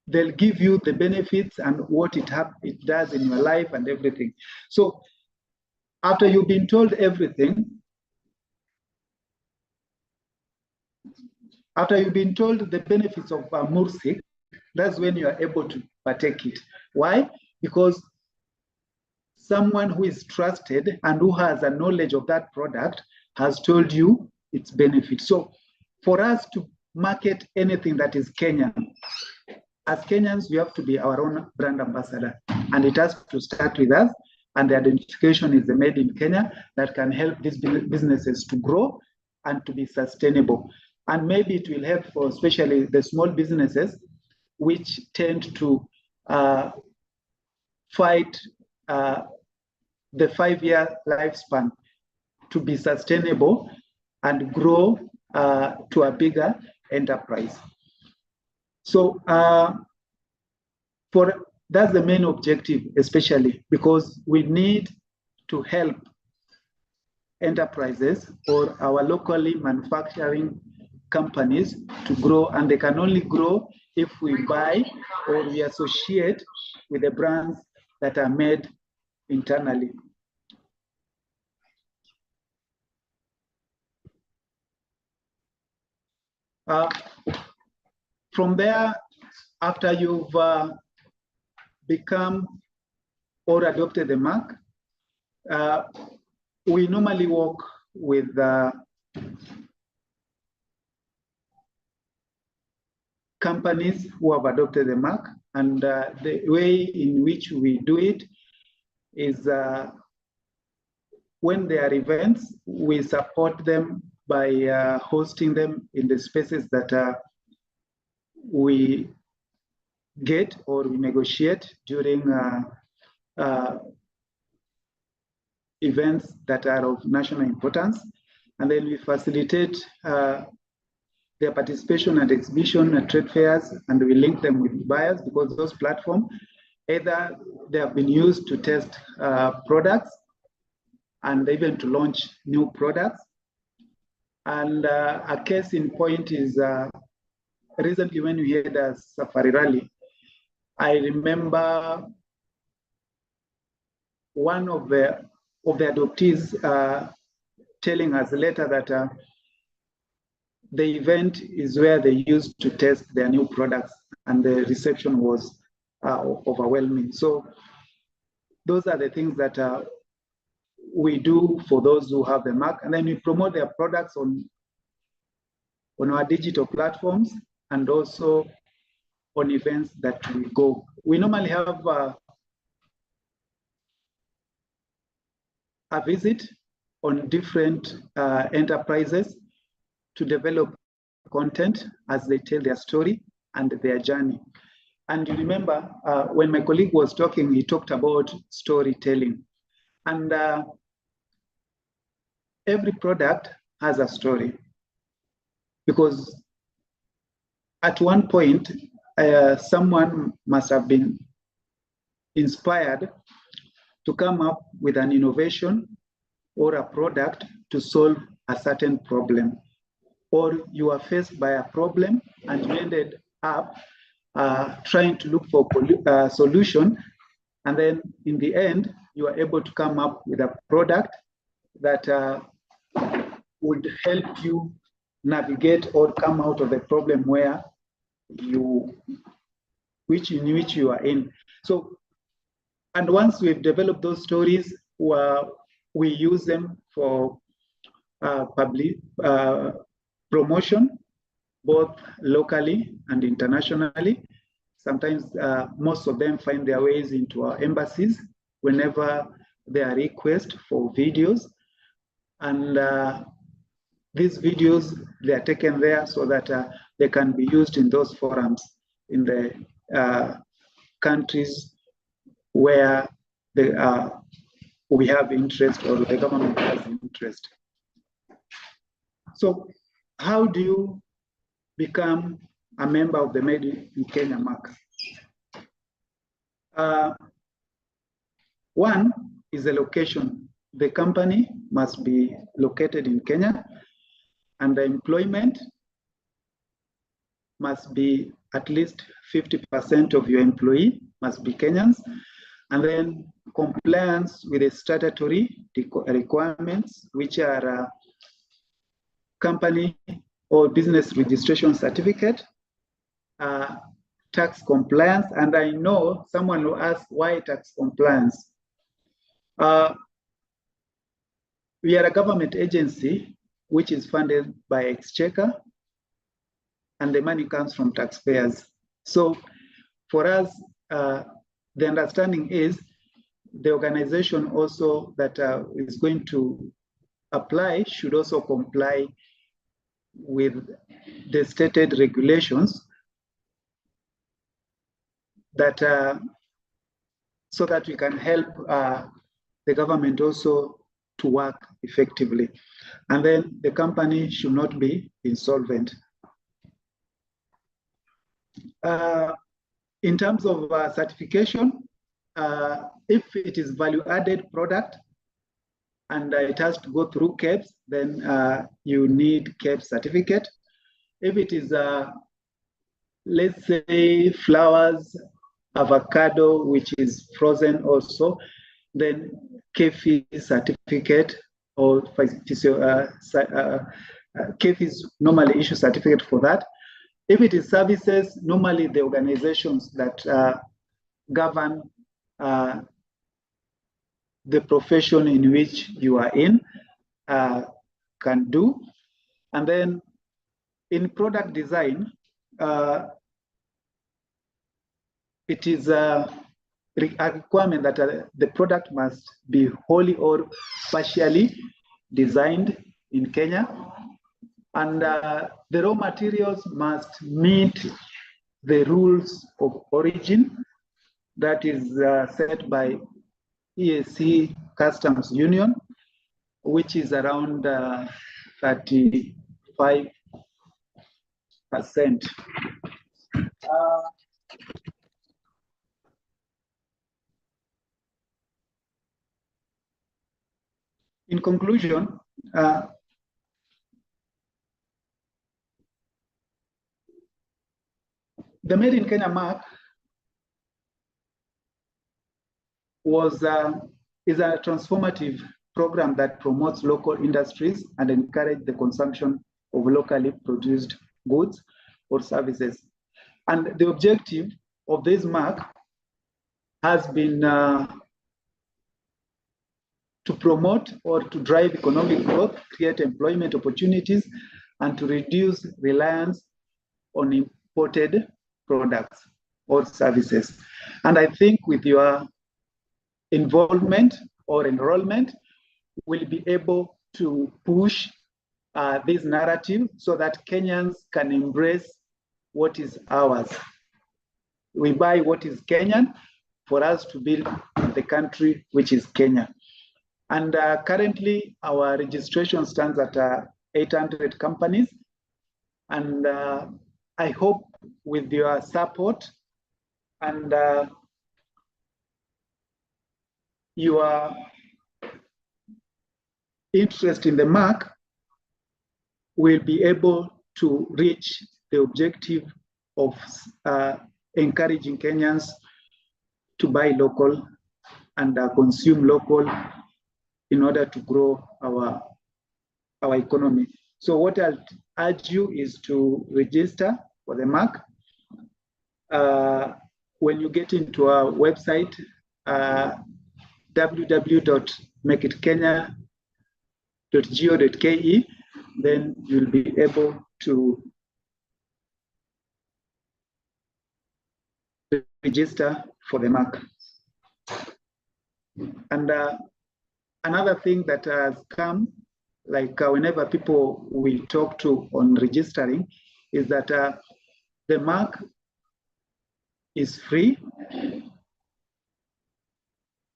they'll give you the benefits and what it does in your life and everything. So after you've been told everything, after you've been told the benefits of Mursik, that's when you are able to partake it. Why? Because someone who is trusted and who has a knowledge of that product has told you its benefits. So for us to market anything that is Kenyan, as Kenyans, we have to be our own brand ambassador, and it has to start with us. And the identification is the Made in Kenya that can help these businesses to grow and to be sustainable. And maybe it will help for especially the small businesses, which tend to fight the 5-year lifespan to be sustainable and grow to a bigger enterprise. So that's the main objective, especially because we need to help enterprises or our locally manufacturing companies to grow, and they can only grow if we buy or we associate with the brands that are made internally. From there, after you've become or adopted the mark, we normally work with companies who have adopted the mark, and the way in which we do it is when there are events, we support them by hosting them in the spaces that we get or we negotiate during events that are of national importance. And then we facilitate their participation at exhibition and trade fairs, and we link them with buyers, because those platforms, either they have been used to test products and even to launch new products. And a case in point is recently when we had a Safari Rally, I remember one of the adoptees telling us later that the event is where they used to test their new products, and the reception was overwhelming. So those are the things that we do for those who have the mark, and then we promote their products on our digital platforms and also on events that we go. We normally have a visit on different enterprises to develop content as they tell their story and their journey. And you remember when my colleague was talking, he talked about storytelling. And every product has a story, because at one point, someone must have been inspired to come up with an innovation or a product to solve a certain problem. Or you are faced by a problem and you ended up trying to look for a solution, and then in the end, you are able to come up with a product that would help you navigate or come out of the problem where which you are in. So, and once we've developed those stories, we use them for public promotion, both locally and internationally. Sometimes most of them find their ways into our embassies whenever there are requests for videos. And these videos, they are taken there so that they can be used in those forums in the countries where we have interest or the government has interest. So how do you become a member of the Made in Kenya mark? One is the location. The company must be located in Kenya, and the employment must be at least 50% of your employee must be Kenyans, and then compliance with the statutory requirements, which are company or business registration certificate, tax compliance. And I know someone will ask, why tax compliance? We are a government agency which is funded by Exchequer, and the money comes from taxpayers. So for us, the understanding is the organization also that is going to apply should also comply with the stated regulations that so that we can help the government also to work effectively. And then the company should not be insolvent. In terms of certification, if it is value-added product and it has to go through KEBS, then you need KEBS certificate. If it is, let's say, flowers, avocado, which is frozen also, then KEFI certificate or KEFI normally issue certificate for that. If it is services, normally the organizations that govern the profession in which you are in can do. And then in product design, it is a requirement that the product must be wholly or partially designed in Kenya. And the raw materials must meet the rules of origin that is set by EAC Customs Union, which is around 35%. In conclusion, the Made in Kenya mark is a transformative program that promotes local industries and encourages the consumption of locally produced goods or services. And the objective of this mark has been to promote or to drive economic growth, create employment opportunities, and to reduce reliance on imported products or services. And I think with your involvement or enrollment, we'll be able to push this narrative so that Kenyans can embrace what is ours. We buy what is Kenyan for us to build the country which is Kenya. And currently our registration stands at 800 companies. And I hope with your support and your interest in the mark, we'll be able to reach the objective of encouraging Kenyans to buy local and consume local in order to grow our economy. So what I'll urge you is to register for the mark. When you get into our website, www.makeitkenya.go.ke, then you'll be able to register for the mark. And another thing that has come, like whenever people we talk to on registering, is that the mark is free.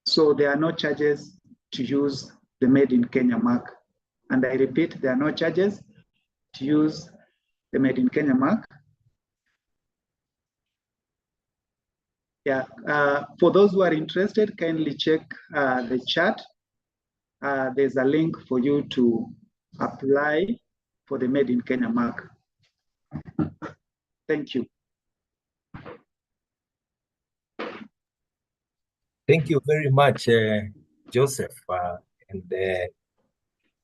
So there are no charges to use the Made in Kenya mark. And I repeat, there are no charges to use the Made in Kenya mark. Yeah, for those who are interested, kindly check the chat. There's a link for you to apply for the Made in Kenya mark. Thank you. Thank you very much, Joseph and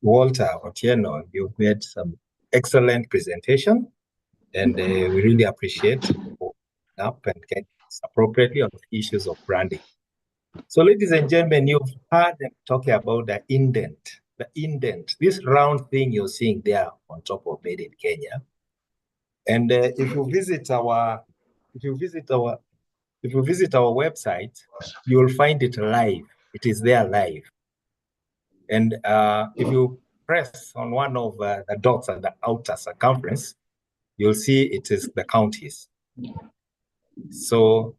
Walter Otieno. You've made some excellent presentation, and we really appreciate up and getting appropriately on issues of branding. So, ladies and gentlemen, you've heard them talking about the indent. The indent, this round thing you're seeing there on top of Made in Kenya. And if you visit our website, you will find it live. It is there live. And if you press on one of the dots at the outer circumference, you'll see it is the counties. So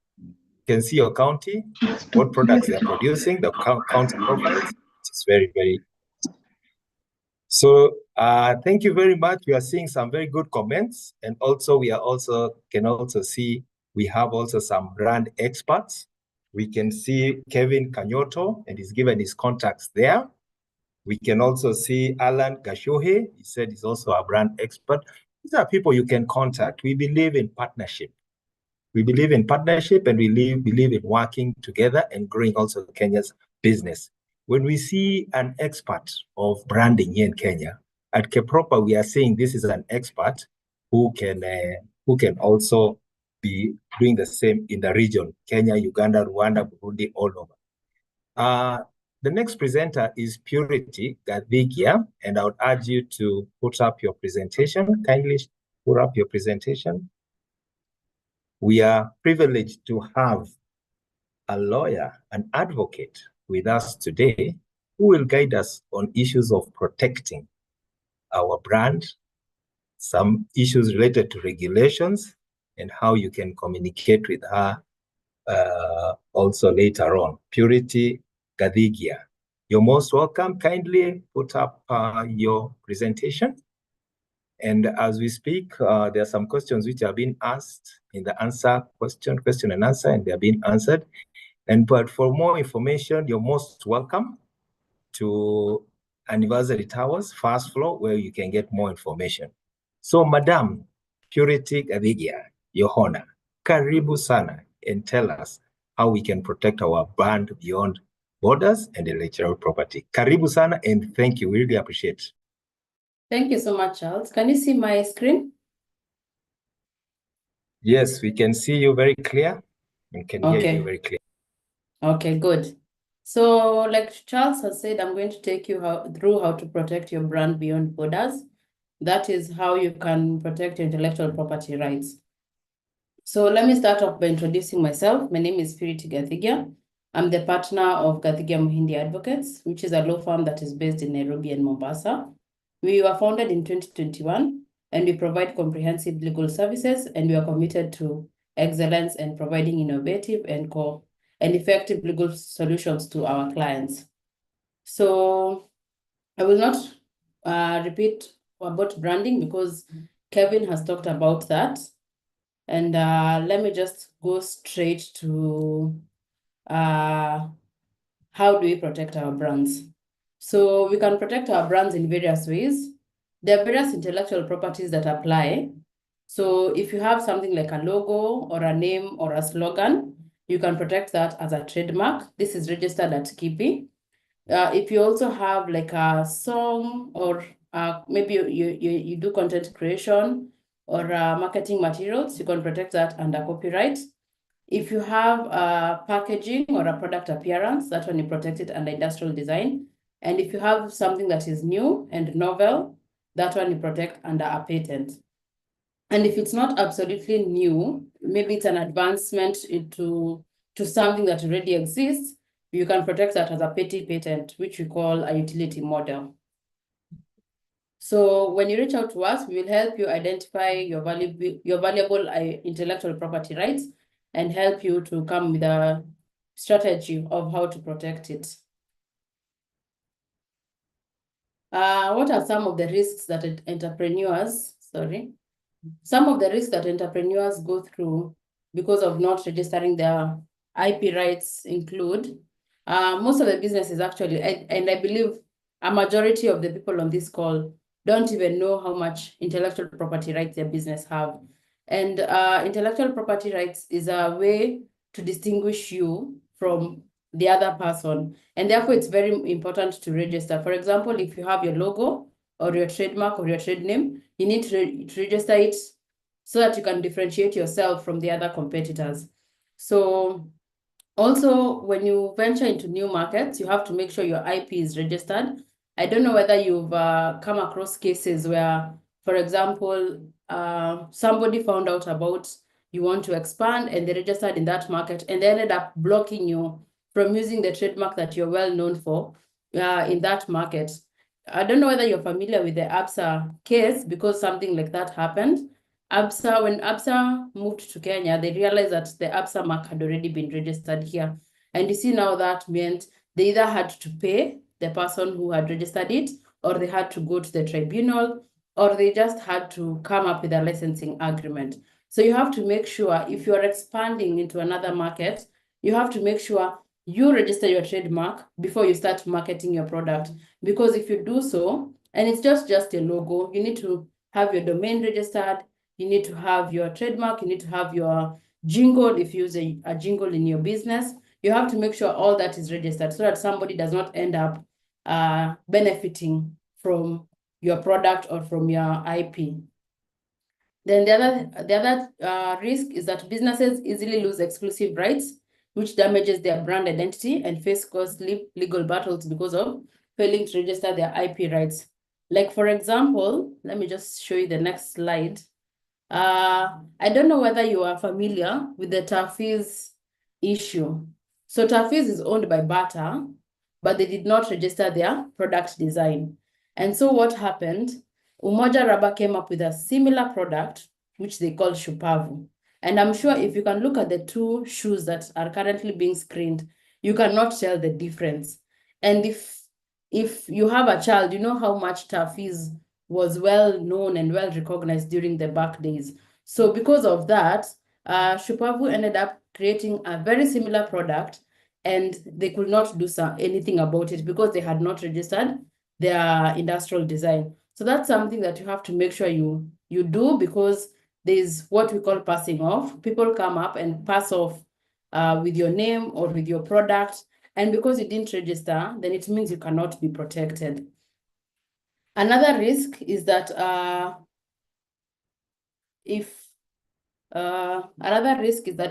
can see your county, what products they are producing, the county profiles. It's very, very. So thank you very much. We are seeing some very good comments, and also we are can also see we have also some brand experts. We can see Kevin Kanyoto, and he's given his contacts there. We can also see Alan Gashohe. He said he's also a brand expert. These are people you can contact. We believe in partnership. We believe in partnership, and we believe in working together and growing also Kenya's business. When we see an expert of branding here in Kenya, at Kepropa, we are saying this is an expert who can also be doing the same in the region, Kenya, Uganda, Rwanda, Burundi, all over. The next presenter is Purity Gadhigia, and I would urge you to put up your presentation. Kindly put up your presentation. We are privileged to have a lawyer, an advocate with us today who will guide us on issues of protecting our brand, some issues related to regulations, and how you can communicate with her also later on. Purity Gadhigia, you're most welcome. Kindly put up your presentation. And as we speak, there are some questions which have been asked in the question and answer, and they are being answered. But for more information, you're most welcome to Anniversary Towers, first floor, where you can get more information. So, Madam Purity Gadhigia, Your Honor, karibu sana, and tell us how we can protect our brand beyond borders and intellectual property. Karibu sana, and thank you. We really appreciate it. Thank you so much, Charles. Can you see my screen? Yes, we can see you very clear and can hear you very clear. Okay, good. So like Charles has said, I'm going to take you through how to protect your brand beyond borders. That is how you can protect your intellectual property rights. So let me start off by introducing myself. My name is Purity Gadhigia. I'm the partner of Gadhigia Muhindi Advocates, which is a law firm that is based in Nairobi and Mombasa. We were founded in 2021, and we provide comprehensive legal services, and we are committed to excellence and providing innovative and effective legal solutions to our clients. So I will not repeat about branding because Kevin has talked about that. And let me just go straight to how do we protect our brands? So we can protect our brands in various ways. There are various intellectual properties that apply. So if you have something like a logo or a name or a slogan, you can protect that as a trademark. This is registered at KIPI. If you also have like a song or maybe you do content creation or marketing materials, you can protect that under copyright. If you have packaging or a product appearance, that one you protect it under industrial design. And if you have something that is new and novel, that one you protect under a patent. And if it's not absolutely new, maybe it's an advancement to something that already exists, you can protect that as a petty patent, which we call a utility model. So when you reach out to us, we will help you identify your valuable intellectual property rights and help you to come with a strategy of how to protect it. What are some of the risks that some of the risks that entrepreneurs go through because of not registering their IP rights include, most of the businesses actually, and I believe a majority of the people on this call don't even know how much intellectual property rights their business have. And intellectual property rights is a way to distinguish you from the other person. And therefore, it's very important to register. For example, if you have your logo or your trademark or your trade name, you need to register it so that you can differentiate yourself from the other competitors. So also, when you venture into new markets, you have to make sure your IP is registered. I don't know whether you've come across cases where, for example, somebody found out about you want to expand and they registered in that market and they ended up blocking you from using the trademark that you're well known for in that market. I don't know whether you're familiar with the ABSA case because something like that happened. ABSA, when ABSA moved to Kenya, they realized that the ABSA mark had already been registered here. And you see now that meant they either had to pay the person who had registered it, or they had to go to the tribunal, or they just had to come up with a licensing agreement. So you have to make sure if you're expanding into another market, you have to make sure you register your trademark before you start marketing your product. Because if you do so, and it's just a logo, you need to have your domain registered, you need to have your trademark, you need to have your jingle if you use a jingle in your business. You have to make sure all that is registered so that somebody does not end up benefiting from your product or from your IP. Then the other risk is that businesses easily lose exclusive rights, which damages their brand identity and face costly legal battles because of failing to register their IP rights. Like, for example, let me just show you the next slide. I don't know whether you are familiar with the Tafiz issue. So Tafiz is owned by Bata, but they did not register their product design. And so what happened? Umoja Rubber came up with a similar product, which they call Shupavu. And I'm sure if you can look at the two shoes that are currently being screened, you cannot tell the difference. And if you have a child, you know how much Tafiz was well known and well recognized during the back days. So because of that, Shupavu ended up creating a very similar product, and they could not do anything about it because they had not registered their industrial design. So that's something that you have to make sure you do, because there's what we call passing off. People come up and pass off with your name or with your product, and because you didn't register, then it means you cannot be protected. Another risk is that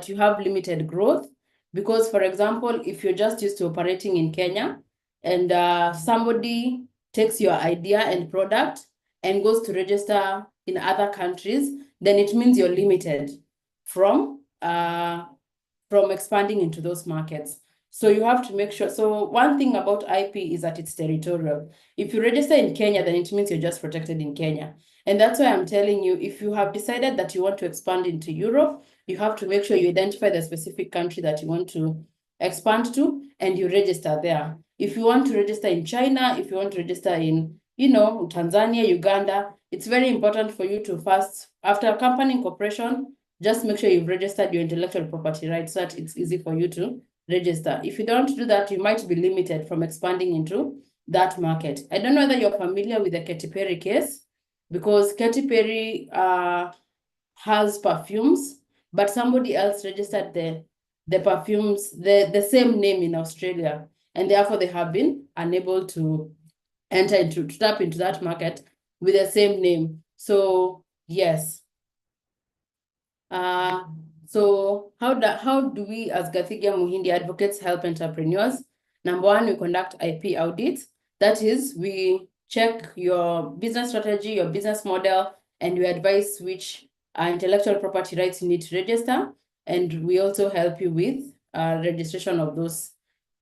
you have limited growth, because, for example, if you're just used to operating in Kenya and somebody takes your idea and product and goes to register in other countries, then it means you're limited from expanding into those markets. So you have to make sure. So one thing about IP is that it's territorial. If you register in Kenya, then it means you're just protected in Kenya. And that's why I'm telling you, if you have decided that you want to expand into Europe, you have to make sure you identify the specific country that you want to expand to, and you register there. If you want to register in China, if you want to register in, Tanzania, Uganda, it's very important for you to first, after company incorporation, just make sure you've registered your intellectual property rights so that it's easy for you to register. If you don't do that, you might be limited from expanding into that market. I don't know whether you're familiar with the Katy Perry case, because Katy Perry has perfumes, but somebody else registered the perfumes, the same name in Australia, and therefore they have been unable to tap into that market with the same name. So yes. So how do we as Gathigia Muhindi advocates help entrepreneurs? Number one, we conduct IP audits. That is, we check your business strategy, your business model, and we advise which intellectual property rights you need to register. And we also help you with registration of those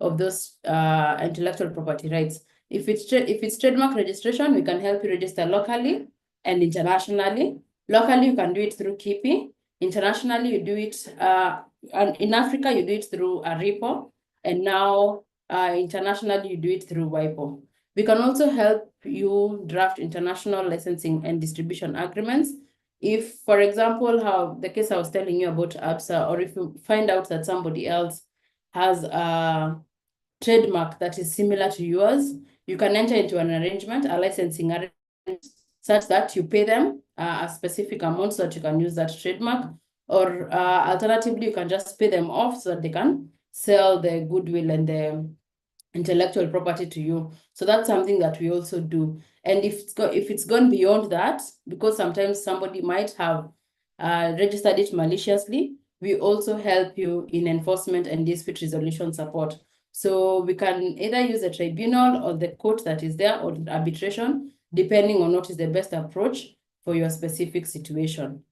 intellectual property rights. If it's trademark registration, we can help you register locally and internationally. Locally, you can do it through KIPI. Internationally, you do it, and in Africa, you do it through ARIPO, and now internationally, you do it through WIPO. We can also help you draft international licensing and distribution agreements. If, for example, how the case I was telling you about ABSA, or if you find out that somebody else has a trademark that is similar to yours, you can enter into an arrangement, a licensing arrangement, such that you pay them a specific amount so that you can use that trademark, or alternatively, you can just pay them off so that they can sell the goodwill and the intellectual property to you. So that's something that we also do. And if it's gone beyond that, because sometimes somebody might have registered it maliciously, we also help you in enforcement and dispute resolution support. So we can either use a tribunal or the court that is there, or arbitration, depending on what is the best approach for your specific situation.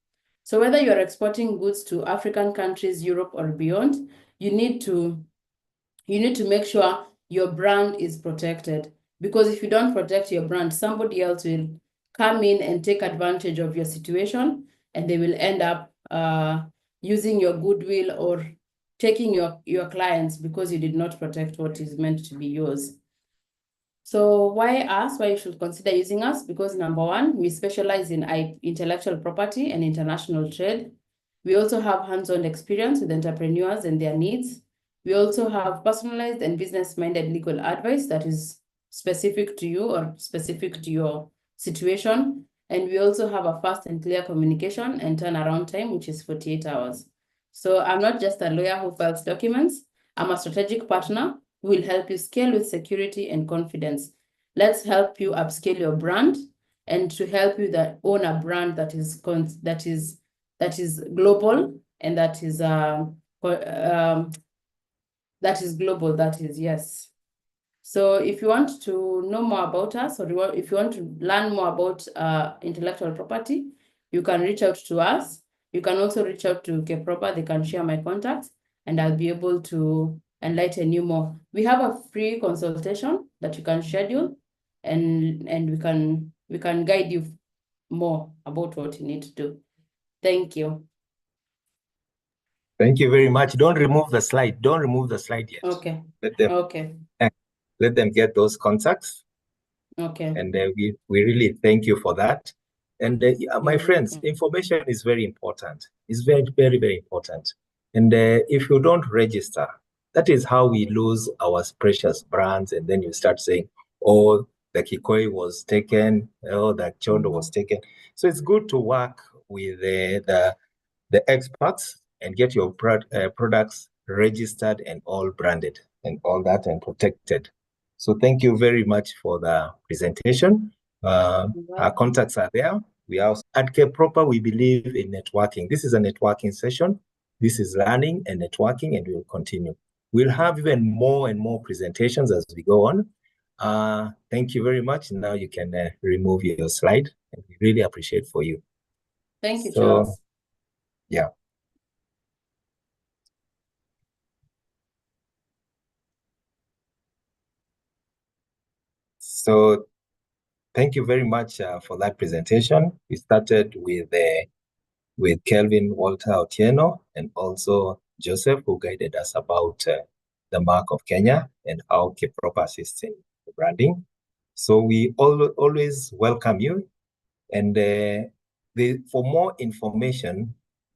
So whether you're exporting goods to African countries, Europe, or beyond, you need to make sure your brand is protected. Because if you don't protect your brand, somebody else will come in and take advantage of your situation, and they will end up using your goodwill or taking your clients because you did not protect what is meant to be yours. So why us? Why you should consider using us? Because number one, we specialize in intellectual property and international trade. We also have hands-on experience with entrepreneurs and their needs. We also have personalized and business-minded legal advice that is specific to you or specific to your situation. And we also have a fast and clear communication and turnaround time, which is 48 hours. So I'm not just a lawyer who files documents. I'm a strategic partner who will help you scale with security and confidence. Let's help you upscale your brand and to help you own a brand that is global and that is global, yes. So if you want to know more about us, or if you want to learn more about intellectual property, you can reach out to us. You can also reach out to KProper. They can share my contacts and I'll be able to enlighten you more. We have a free consultation that you can schedule and we can guide you more about what you need to do. Thank you. Thank you very much. Don't remove the slide. Don't remove the slide yet. Okay. Let them get those contacts. Okay. And we really thank you for that. And my friends, information is very important. It's very, very, very important. And if you don't register, that is how we lose our precious brands. And then you start saying, oh, the Kikoi was taken, oh, the Chondo was taken. So it's good to work with the experts and get your products registered and all branded and all that and protected. So thank you very much for the presentation. Our contacts are there. We also at KProper, we believe in networking. This is a networking session. This is learning and networking, and we will continue. We'll have even more and more presentations as we go on. Thank you very much. Now you can remove your slide. And we really appreciate for you. Thank you, Charles. Yeah. So thank you very much for that presentation. We started with Kelvin Walter Otieno and also Joseph, who guided us about the mark of Kenya and how KProper assists in branding. So we always welcome you. And for more information,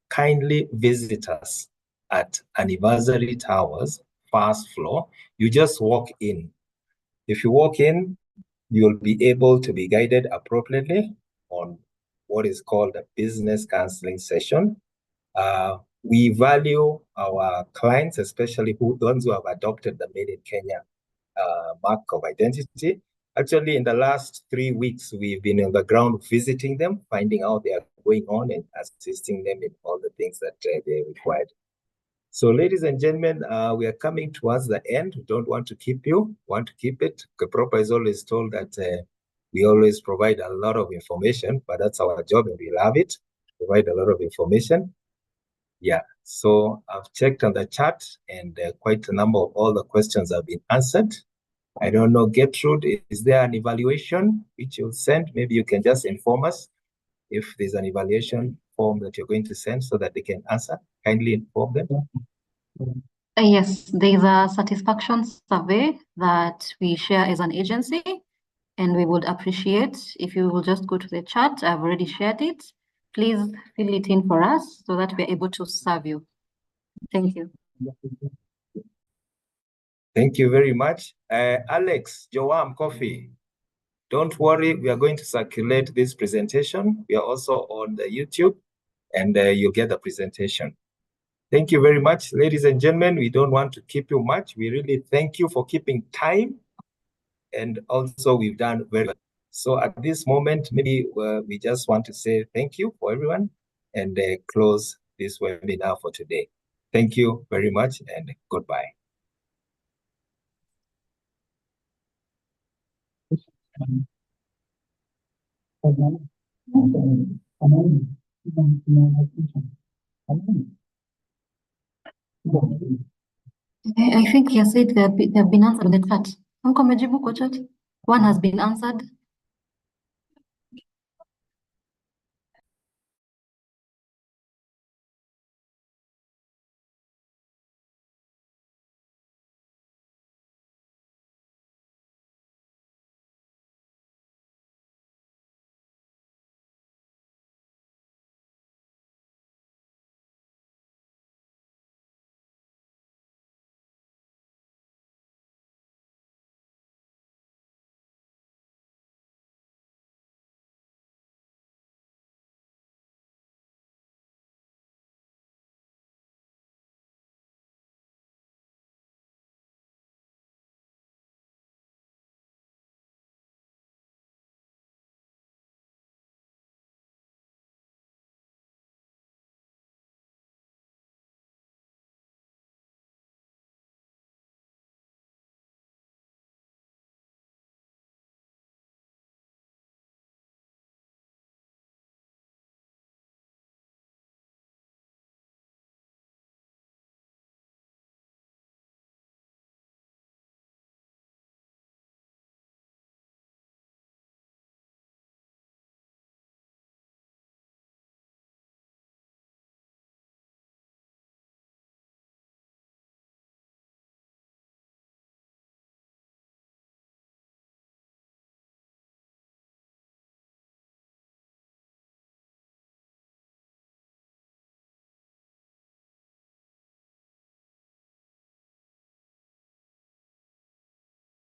kindly visit us at Anniversary Towers, first floor. You just walk in. If you walk in, you'll be able to be guided appropriately on what is called a business counseling session. We value our clients, especially those who have adopted the Made in Kenya mark of identity. Actually, in the last 3 weeks, we've been on the ground visiting them, finding out they are going on and assisting them in all the things that they required. So, ladies and gentlemen, we are coming towards the end. We don't want to keep you, want to keep it. KProper is always told that we always provide a lot of information, but that's our job and we love it, provide a lot of information. Yeah, so I've checked on the chat and quite a number of all the questions have been answered. I don't know, Gertrude, is there an evaluation which you'll send? Maybe you can just inform us if there's an evaluation form that you're going to send so that they can answer. Kindly inform them. Yes, there's a satisfaction survey that we share as an agency, and we would appreciate if you will just go to the chat. I've already shared it. Please fill it in for us so that we're able to serve you. Thank you. Thank you very much. Alex, Joam, Coffee, don't worry, we are going to circulate this presentation. We are also on the YouTube and you'll get the presentation. Thank you very much, ladies and gentlemen. We don't want to keep you much. We really thank you for keeping time. And also we've done very well. So at this moment, maybe we just want to say thank you for everyone and close this webinar for today. Thank you very much and goodbye. I think he has said they have been answered in the chat. One has been answered.